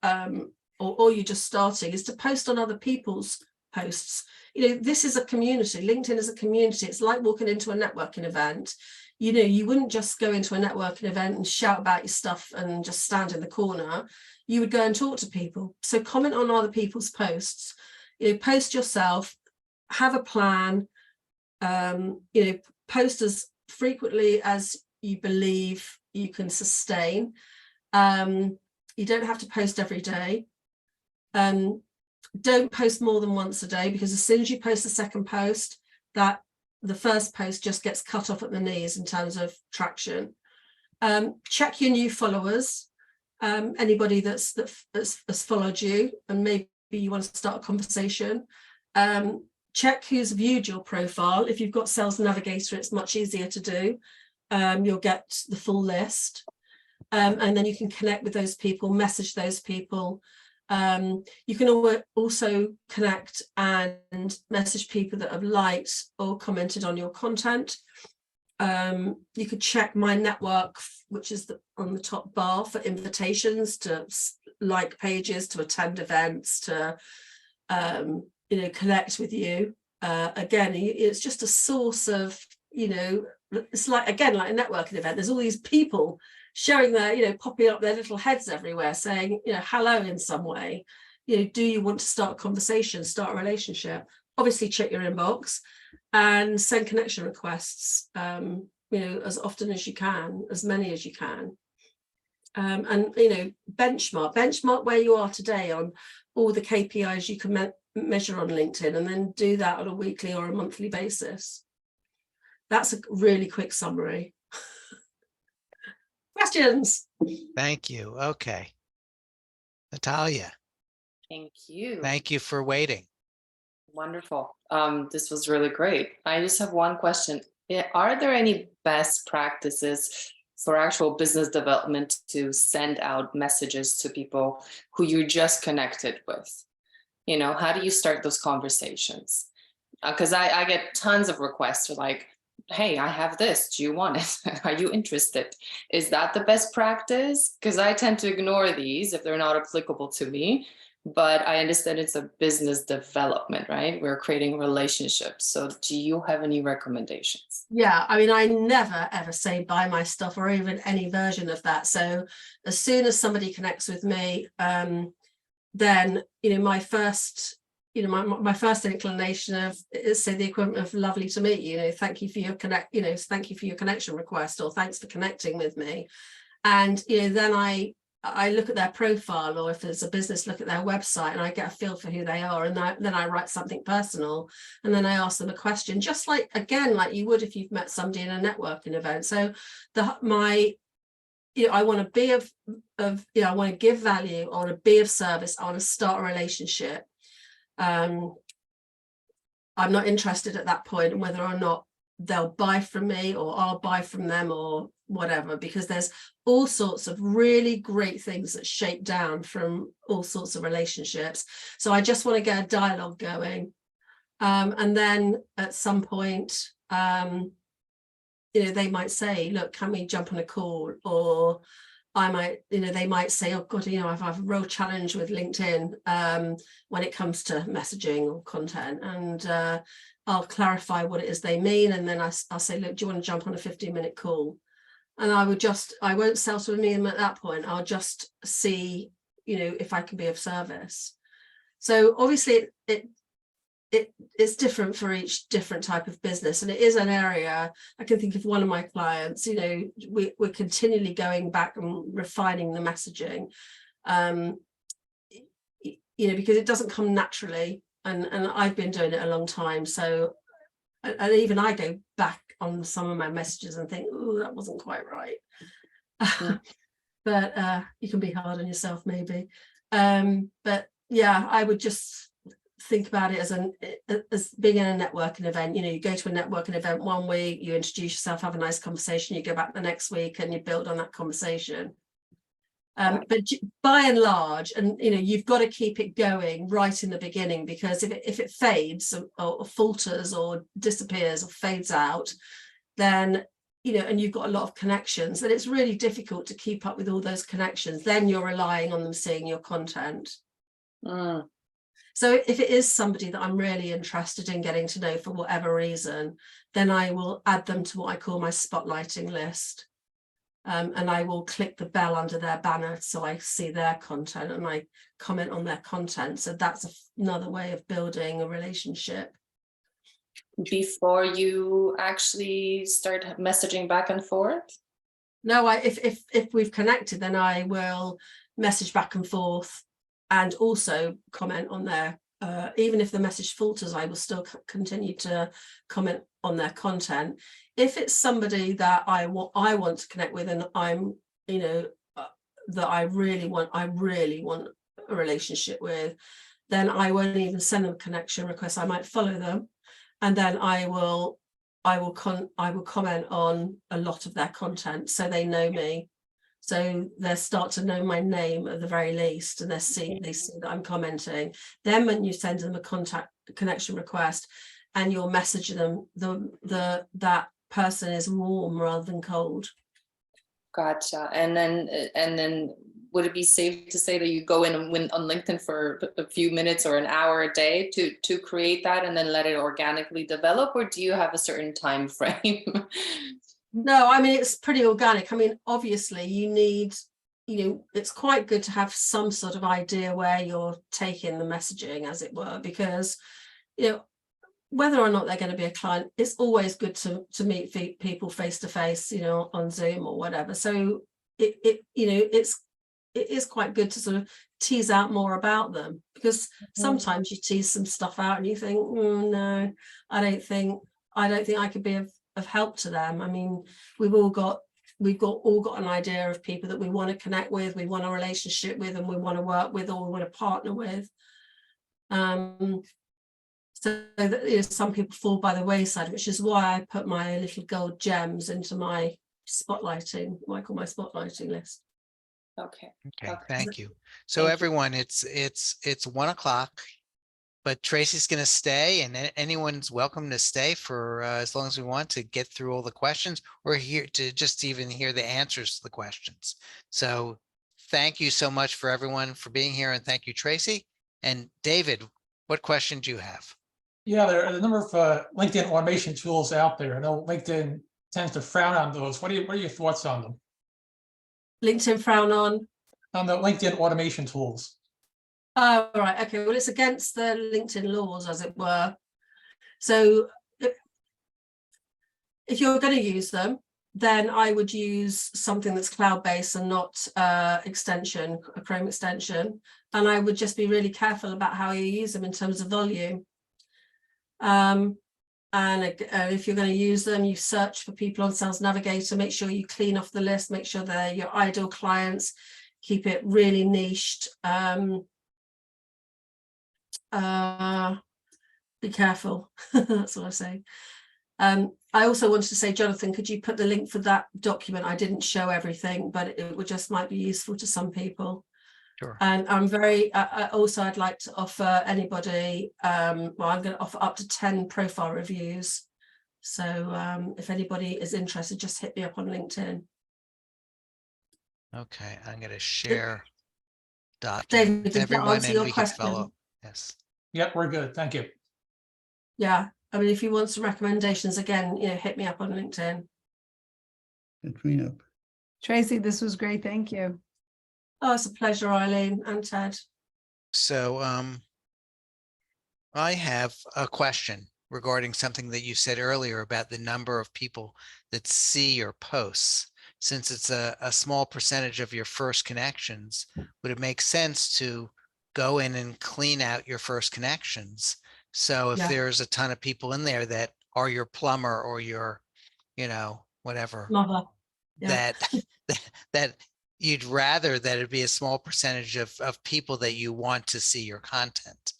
or you're just starting, is to post on other people's posts. You know, this is a community. LinkedIn is a community. It's like walking into a networking event. You know, you wouldn't just go into a networking event and shout about your stuff and just stand in the corner. You would go and talk to people. So comment on other people's posts, you know, post yourself, have a plan, you know, post as frequently as you believe you can sustain. You don't have to post every day. Don't post more than once a day, because as soon as you post the second post, that the first post just gets cut off at the knees in terms of traction. Check your new followers. Anybody that's followed you and maybe you want to start a conversation. Check who's viewed your profile. If you've got Sales Navigator, it's much easier to do. You'll get the full list, and then you can connect with those people, message those people. You can also connect and message people that have liked or commented on your content. You could check my network, which is on the top bar, for invitations to like pages, to attend events, to you know, connect with you. Again, it's just a source of, you know, it's like, again, like a networking event. There's all these people showing their, you know, popping up their little heads everywhere, saying, you know, hello in some way. You know, do you want to start a conversation, start a relationship? Obviously, check your inbox and send connection requests, you know, as often as you can, as many as you can. And, you know, benchmark where you are today on all the KPIs you can measure on LinkedIn, and then do that on a weekly or a monthly basis. That's a really quick summary. Questions? Thank you. Okay. Natalia, Thank you. thank you for waiting. Wonderful. This was really great. I just have one question. Are there any best practices for actual business development to send out messages to people who you just connected with? You know, how do you start those conversations? Because I get tons of requests for like, hey, I have this. Do you want it? Are you interested? Is that the best practice? Because I tend to ignore these if they're not applicable to me. But I understand it's a business development, right? We're creating relationships. So do you have any recommendations? Yeah, I mean, I never ever say buy my stuff or even any version of that. So as soon as somebody connects with me, then, you know, my first inclination of is say the equivalent of lovely to meet you, you know, thank you for your thank you for your connection request, or thanks for connecting with me. And, you know, then I look at their profile, or if there's a business, look at their website, and I get a feel for who they are. And then I write something personal, and then I ask them a question, just like, again, like you would if you've met somebody in a networking event. So I want to be I want to give value, I want to be of service, I want to start a relationship. I'm not interested at that point in whether or not they'll buy from me or I'll buy from them or whatever, because there's all sorts of really great things that shape down from all sorts of relationships. So I just want to get a dialogue going. And then at some point, you know, they might say, look, can we jump on a call? Or I might, you know, they might say, oh God, you know, I've a real challenge with LinkedIn when it comes to messaging or content. And I'll clarify what it is they mean. And then I'll say, look, do you want to jump on a 15-minute call? And I won't sell to them at that point. I'll just see, you know, if I can be of service. So obviously it's different for each different type of business. And it is an area, I can think of one of my clients, you know, we're continually going back and refining the messaging, you know, because it doesn't come naturally. And I've been doing it a long time. So, and even I go back on some of my messages and think, oh, that wasn't quite right. But you can be hard on yourself maybe. But yeah, I would just think about it as being in a networking event. You know, you go to a networking event one week, you introduce yourself, have a nice conversation, you go back the next week and you build on that conversation. But by and large, and you know, you've got to keep it going right in the beginning, because if it fades or falters or disappears or fades out, then, you know, and you've got a lot of connections, then it's really difficult to keep up with all those connections. Then you're relying on them seeing your content. So if it is somebody that I'm really interested in getting to know for whatever reason, then I will add them to what I call my spotlighting list. And I will click the bell under their banner so I see their content and I comment on their content. So that's another way of building a relationship. Before you actually start messaging back and forth? No, if we've connected, then I will message back and forth and also comment on their, even if the message falters, I will still continue to comment on their content. If it's somebody that I want to connect with, and I'm, you know, that I really want a relationship with, then I won't even send them a connection request. I might follow them, and then I will comment on a lot of their content, so they know me. So they start to know my name at the very least, and they see that I'm commenting. Then when you send them a connection request and you're messaging them, that person is warm rather than cold. Gotcha. And then would it be safe to say that you go in on LinkedIn for a few minutes or an hour a day to create that and then let it organically develop, or do you have a certain time frame? No, I mean, it's pretty organic. I mean, obviously you need, you know, it's quite good to have some sort of idea where you're taking the messaging, as it were, because, you know, whether or not they're going to be a client, it's always good to meet people face to face, you know, on Zoom or whatever. So it you know, it is quite good to sort of tease out more about them, because sometimes you tease some stuff out and you think, no, I don't think I could be of help to them. I mean, we've all got we've all got an idea of people that we want to connect with, we want a relationship with, and we want to work with, or we want to partner with. So that, you know, some people fall by the wayside, which is why I put my little gold gems into my spotlighting, what I call my spotlighting list. Okay. Okay, Okay. thank you. So Thank you. everyone, it's 1 o'clock, but Tracy's going to stay, and anyone's welcome to stay for as long as we want to get through all the questions, or here to just even hear the answers to the questions. So thank you so much for everyone for being here, and thank you, Tracy. And David, what question do you have? Yeah, there are a number of LinkedIn automation tools out there. I know LinkedIn tends to frown on those. What are your thoughts on them? LinkedIn frown on. On the LinkedIn automation tools? Oh, right. Okay. Well, it's against the LinkedIn laws, as it were. So if you're going to use them, then I would use something that's cloud-based and not extension, a Chrome extension. And I would just be really careful about how you use them in terms of volume. And if you're going to use them, you search for people on Sales Navigator, make sure you clean off the list, make sure they're your ideal clients, keep it really niched. Be careful. That's what I say. I also wanted to say, Jonathan, could you put the link for that document? I didn't show everything, but it would just might be useful to some people. Sure. And I'm very, also I'd like to offer anybody, well, I'm going to offer up to 10 profile reviews. So if anybody is interested, just hit me up on LinkedIn. Okay, I'm going to share document David, with did that everyone, answer and your we can follow question? up. Yes. Yep, we're good. Thank you. Yeah, I mean, if you want some recommendations, again, you know, hit me up on LinkedIn. Hit me up. Tracy, this was great. Thank you. Oh, it's a pleasure, Eileen and Ted. So I have a question regarding something that you said earlier about the number of people that see your posts. Since it's a small percentage of your first connections, would it make sense to go in and clean out your first connections? So if Yeah. there's a ton of people in there that are your plumber or your, you know, whatever, Mother. Yeah. that you'd rather that it be a small percentage of people that you want to see your content.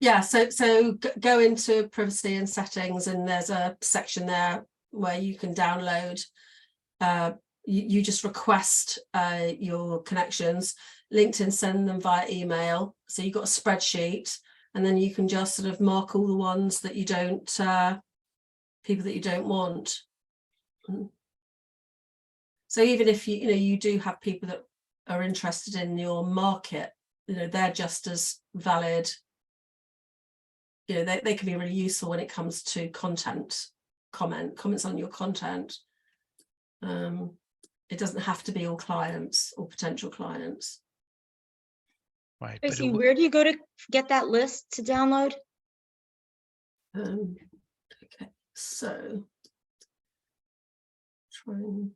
Yeah, so go into privacy and settings, and there's a section there where you can download. You just request your connections. LinkedIn send them via email. So you've got a spreadsheet, and then you can just sort of mark all the ones that you don't, people that you don't want. So even if you do have people that are interested in your market, they're just as valid. They can be really useful when it comes to comments on your content. It doesn't have to be all clients or potential clients. Right. Tracy, where do you go to get that list to download? Okay, so try and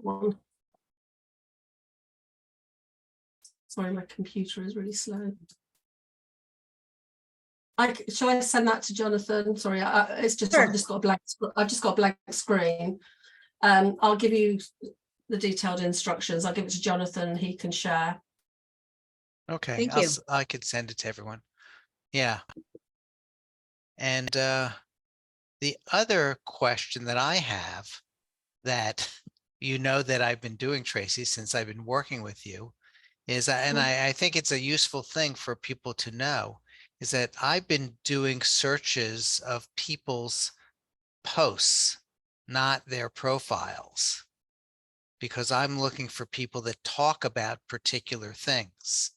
one. Sorry, my computer is really slow. Shall I send that to Jonathan? Sorry, it's just Sure. I've just got a blank screen. I'll give you the detailed instructions. I'll give it to Jonathan. He can share. Okay, Thank you. I could send it to everyone. Yeah. And the other question that I have that that I've been doing, Tracy, since I've been working with you is, and I think it's a useful thing for people to know, is that I've been doing searches of people's posts, not their profiles, because I'm looking for people that talk about particular things.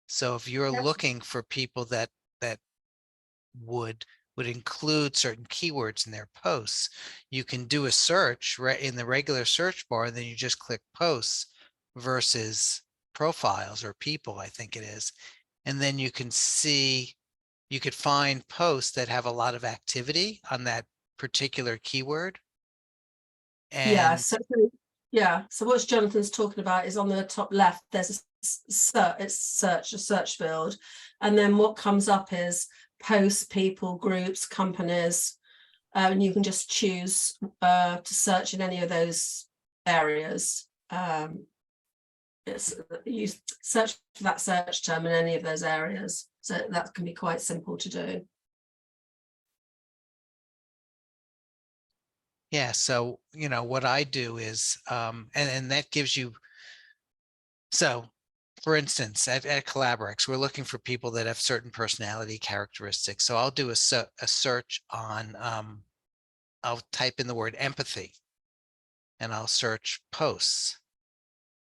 So if you're looking for people that would include certain keywords in their posts, you can do a search right in the regular search bar, and then you just click posts versus profiles or people, I think it is. And then you can see, you could find posts that have a lot of activity on that particular keyword. Yeah, And so what Jonathan's talking about is on the top left, there's a search field, and then what comes up is posts, people, groups, companies, and you can just choose to search in any of those areas. You search for that search term in any of those areas, so that can be quite simple to do. yeah, so, what I do is, and that gives you, so for instance, at Collaborex, we're looking for people that have certain personality characteristics. So I'll do a search on, I'll type in the word empathy and I'll search posts.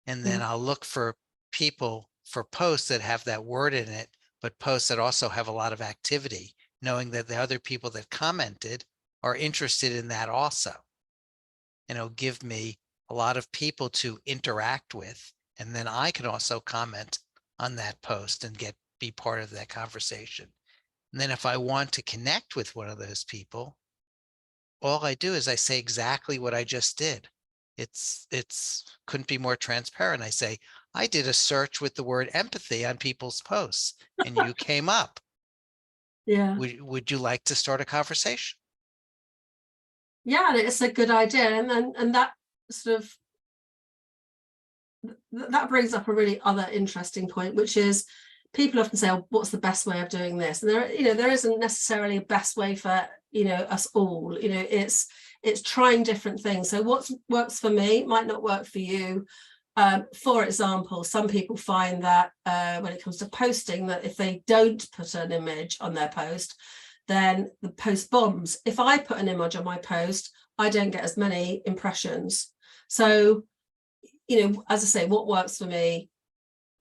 And then I'll look for people for posts that have that word in it, but posts that also have a lot of activity, knowing that the other people that commented are interested in that also. And it'll give me a lot of people to interact with. And then I can also comment on that post and be part of that conversation. And then if I want to connect with one of those people, all I do is I say exactly what I just did. It's couldn't be more transparent. I say, I did a search with the word empathy on people's posts and you came up. Yeah. Would you like to start a conversation? Yeah, it's a good idea. And that sort of, that brings up a really other interesting point, which is people often say, oh, what's the best way of doing this? And there isn't necessarily a best way for, us all. It's trying different things. So what works for me might not work for you. For example, some people find that when it comes to posting, that if they don't put an image on their post, then the post bombs. If I put an image on my post, I don't get as many impressions. So, as I say, what works for me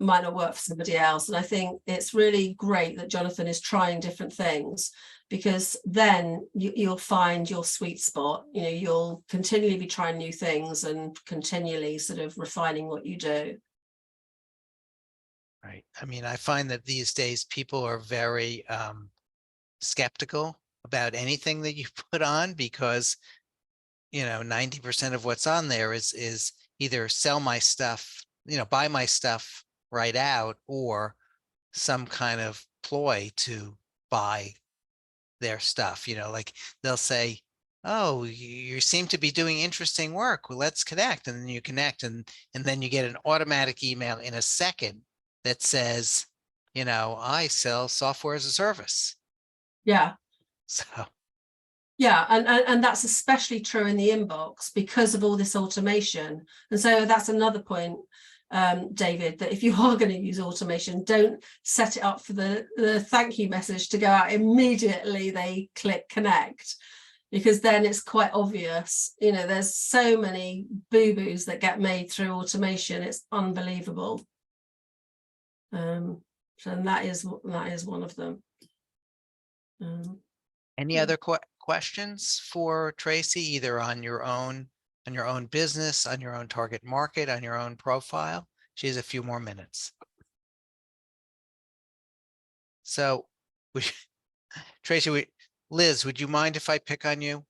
might not work for somebody else. And I think it's really great that Jonathan is trying different things, because then you'll find your sweet spot. You'll continually be trying new things and continually sort of refining what you do. Right. I mean, I find that these days people are very skeptical about anything that you put on, because 90% of what's on there is either sell my stuff, buy my stuff right out, or some kind of ploy to buy their stuff. Like they'll say, oh, you seem to be doing interesting work, well, let's connect. And then you connect, and then you get an automatic email in a second that says, I sell software as a service. Yeah. So yeah, and that's especially true in the inbox because of all this automation. And so that's another point, David, that if you are going to use automation, don't set it up for the thank you message to go out immediately they click connect, because then it's quite obvious. There's so many boo-boos that get made through automation. It's unbelievable. So that is one of them. any other questions for Tracey, either on your own business, on your own target market, on your own profile? She has a few more minutes. So, Tracey, Liz, would you mind if I pick on you?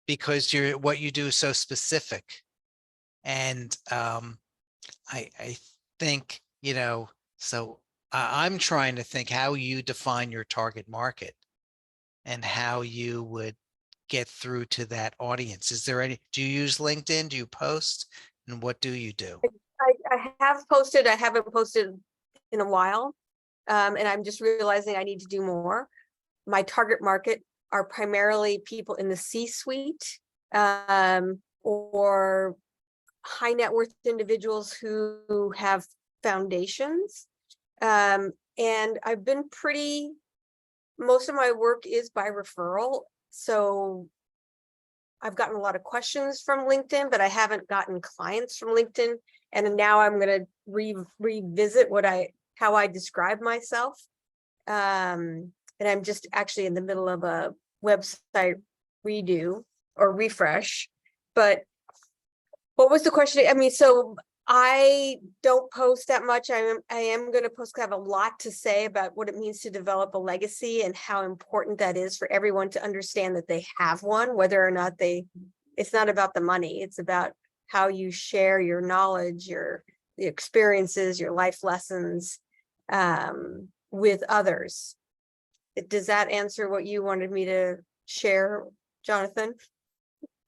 Because what you do is so specific. And I think, so I'm trying to think how you define your target market and how you would get through to that audience. Do you use LinkedIn? Do you post? And what do you do? I have posted. I haven't posted in a while. And I'm just realizing I need to do more. My target market are primarily people in the C-suite, or high net worth individuals who have foundations. And I've been most of my work is by referral. So I've gotten a lot of questions from LinkedIn, but I haven't gotten clients from LinkedIn. And now I'm going to revisit how I describe myself. And I'm just actually in the middle of a website redo or refresh. But what was the question? I mean, so I don't post that much. I am going to post 'cause I have a lot to say about what it means to develop a legacy and how important that is for everyone to understand that they have one, whether or not it's not about the money. It's about how you share your knowledge, the experiences, your life lessons with others. Does that answer what you wanted me to share, Jonathan?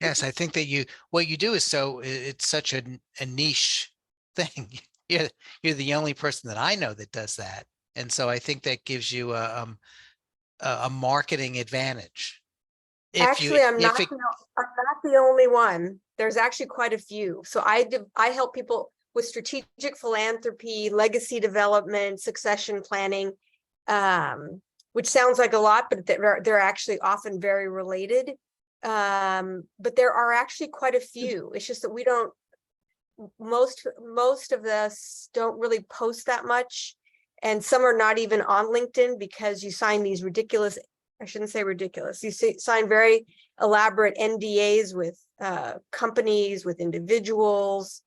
Yes, I think that what you do is it's such a niche thing. You're the only person that I know that does that. And so I think that gives you a marketing advantage. Actually, I'm not the only one. There's actually quite a few. So I help people with strategic philanthropy, legacy development, succession planning, which sounds like a lot, but they're actually often very related. But there are actually quite a few. It's just that we don't, most of us don't really post that much. And some are not even on LinkedIn because you sign these ridiculous, I shouldn't say ridiculous, you sign very elaborate NDAs with companies, with individuals.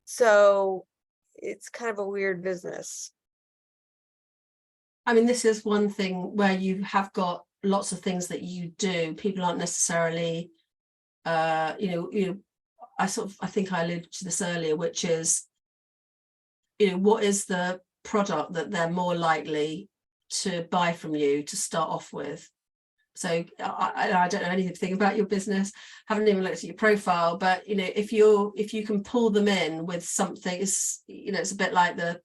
So it's kind of a weird business. I mean, this is one thing where you have got lots of things that you do. People aren't necessarily, I think I alluded to this earlier, which is, what is the product that they're more likely to buy from you to start off with? So I don't know anything about your business, haven't even looked at your profile, but if you can pull them in with something, it's a bit like a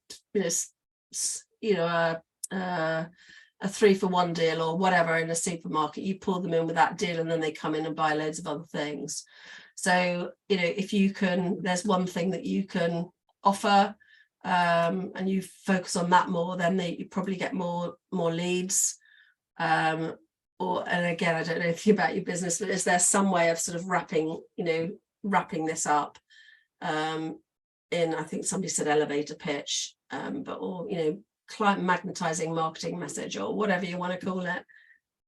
3-for-1 deal or whatever in a supermarket. You pull them in with that deal and then they come in and buy loads of other things. So if you can, there's one thing that you can offer, and you focus on that more, then you probably get more leads. And again, I don't know anything about your business, but is there some way of sort of wrapping this up in, I think somebody said elevator pitch, or client magnetizing marketing message, or whatever you want to call it.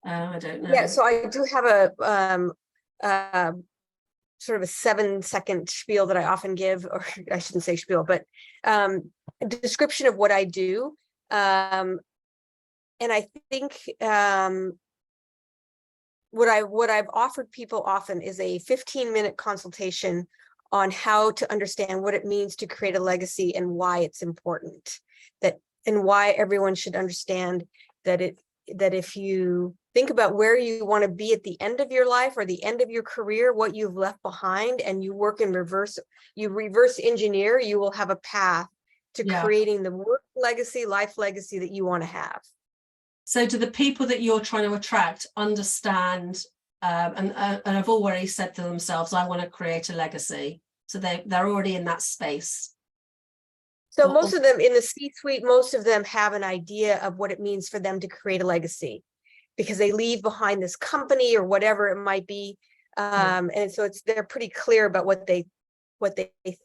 I don't know. Yeah, so I do have a sort of a 7-second spiel that I often give, or I shouldn't say spiel, but a description of what I do. And I think what I've offered people often is a 15-minute consultation on how to understand what it means to create a legacy and why it's important, and why everyone should understand that if you think about where you want to be at the end of your life or the end of your career, what you've left behind, and you work in reverse engineer, you will have a path to creating the work legacy, life legacy that you want to have. So do the people that you're trying to attract understand, and have already said to themselves, I want to create a legacy? So they're already in that space. So most of them in the C-suite, most of them have an idea of what it means for them to create a legacy, because they leave behind this company or whatever it might be. And so they're pretty clear about what they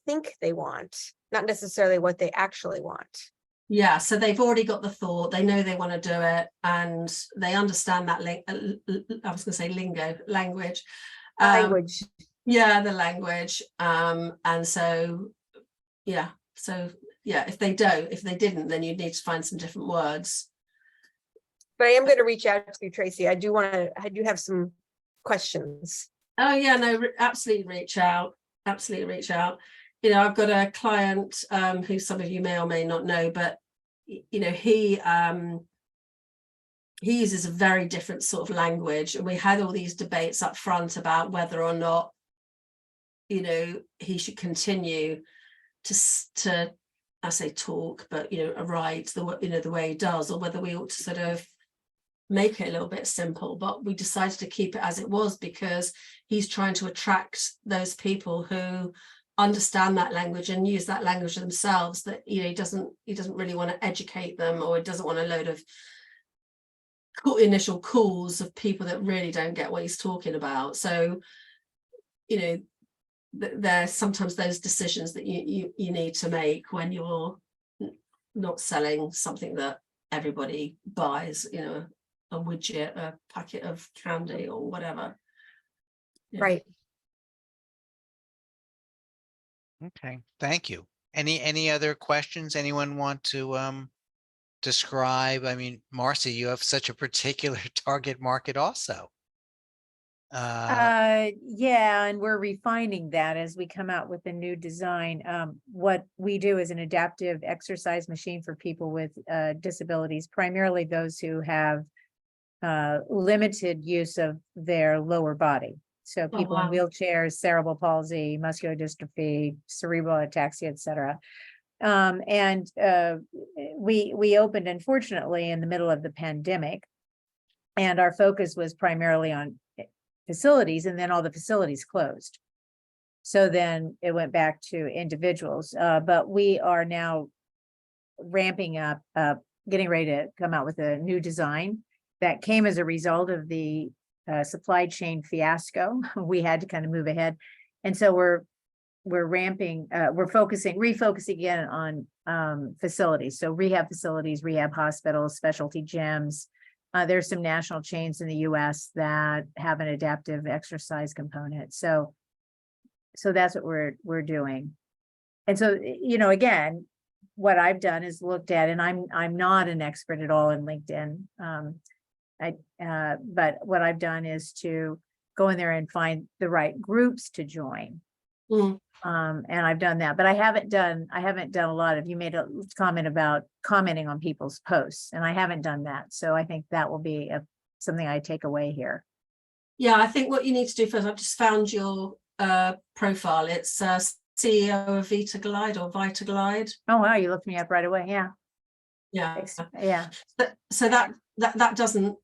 think they want, not necessarily what they actually want. Yeah, so they've already got the thought, they know they want to do it, and they understand that I was going to say language. Language. Yeah, the language. And so, if they didn't, then you'd need to find some different words. But I am going to reach out to you, Tracey. I do have some questions. Oh yeah, no, absolutely reach out. Absolutely reach out. I've got a client who some of you may or may not know, but he uses a very different sort of language, and we had all these debates up front about whether or not he should continue to I say talk, but write the way he does, or whether we ought to sort of make it a little bit simple. But we decided to keep it as it was, because he's trying to attract those people who understand that language and use that language themselves, that he doesn't really want to educate them, or he doesn't want a load of initial calls of people that really don't get what he's talking about. So there's sometimes those decisions that you need to make when you're not selling something that everybody buys, a widget, a packet of candy or whatever. Right. Okay, thank you. Any other questions? Anyone want to describe? I mean, Marcy, you have such a particular target market also. Yeah, and we're refining that as we come out with a new design. What we do is an adaptive exercise machine for people with disabilities, primarily those who have limited use of their lower body. So Oh, people in wow. wheelchairs, cerebral palsy, muscular dystrophy, cerebral ataxia, et cetera. And we opened, unfortunately, in the middle of the pandemic, and our focus was primarily on facilities, and then all the facilities closed. So then it went back to individuals, but we are now ramping up, getting ready to come out with a new design that came as a result of the supply chain fiasco. We had to kind of move ahead. And so we're ramping, refocusing again on facilities. So rehab facilities, rehab hospitals, specialty gyms. There's some national chains in the US that have an adaptive exercise component. So that's what we're doing. And so, you know, again, what I've done is looked at, and I'm not an expert at all in LinkedIn. But what I've done is to go in there and find the right groups to join. Mm. And I've done that, but I haven't done a lot of, you made a comment about commenting on people's posts, and I haven't done that. So I think that will be something I take away here. Yeah, I think what you need to do first, I've just found your profile. It's CEO of VitaGlide or VitaGlide. Oh, wow, you looked me up right away. Yeah. Yeah. Yeah. So that doesn't,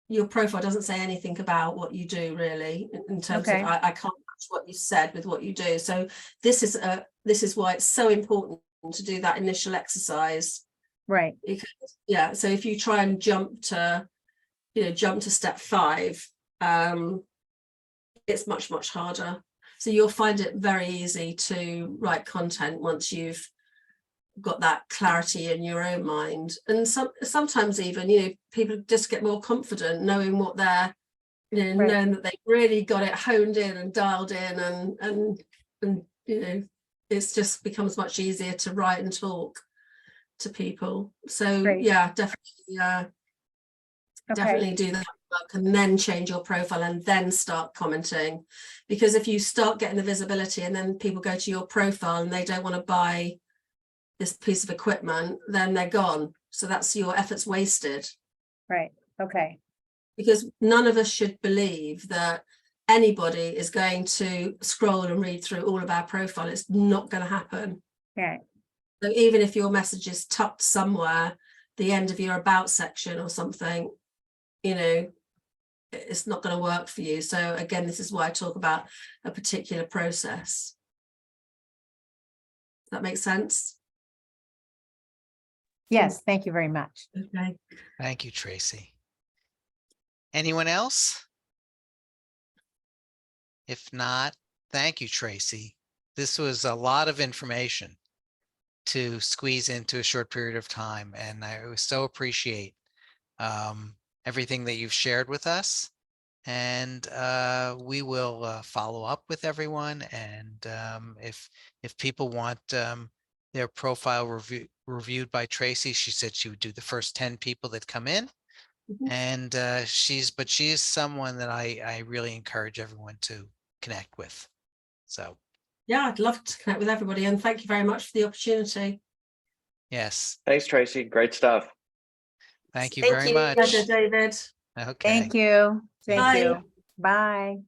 your profile doesn't say anything about what you do really in terms Okay. of, I can't match what you said with what you do. So this is why it's so important to do that initial exercise. Right. Because, yeah, so if you try and jump to step 5, it's much harder. So you'll find it very easy to write content once you've got that clarity in your own mind. And sometimes even, you know, people just get more confident knowing what they're, you know, Right. knowing that they really got it honed in and dialed in, and you know, it's just becomes much easier to write and talk to people. So Great. yeah, definitely definitely do that work, and then change your profile and then start commenting. Because if you start getting the visibility and then people go to your profile and they don't want to buy this piece of equipment, then they're gone. So that's your efforts wasted. Right. Okay. Because none of us should believe that anybody is going to scroll and read through all of our profile. It's not going to happen. Okay. So even if your message is tucked somewhere, the end of your about section or something, you know, it's not going to work for you. So again, this is why I talk about a particular process. Does that make sense? Yes. Thank you very much. Okay. Thank you, Tracey. Anyone else? If not, thank you, Tracey. This was a lot of information to squeeze into a short period of time, and I so appreciate everything that you've shared with us. And we will follow up with everyone. And if people want their profile reviewed by Tracey, she said she would do the first 10 people that come in. Mhm. And she is someone that I really encourage everyone to connect with. So Yeah, I'd love to connect with everybody, and thank you very much for the opportunity. yes, Thanks, Tracey. Great stuff. thank you Thank very you. much. Pleasure, David. Okay. Thank you. Thank Bye. you. Bye.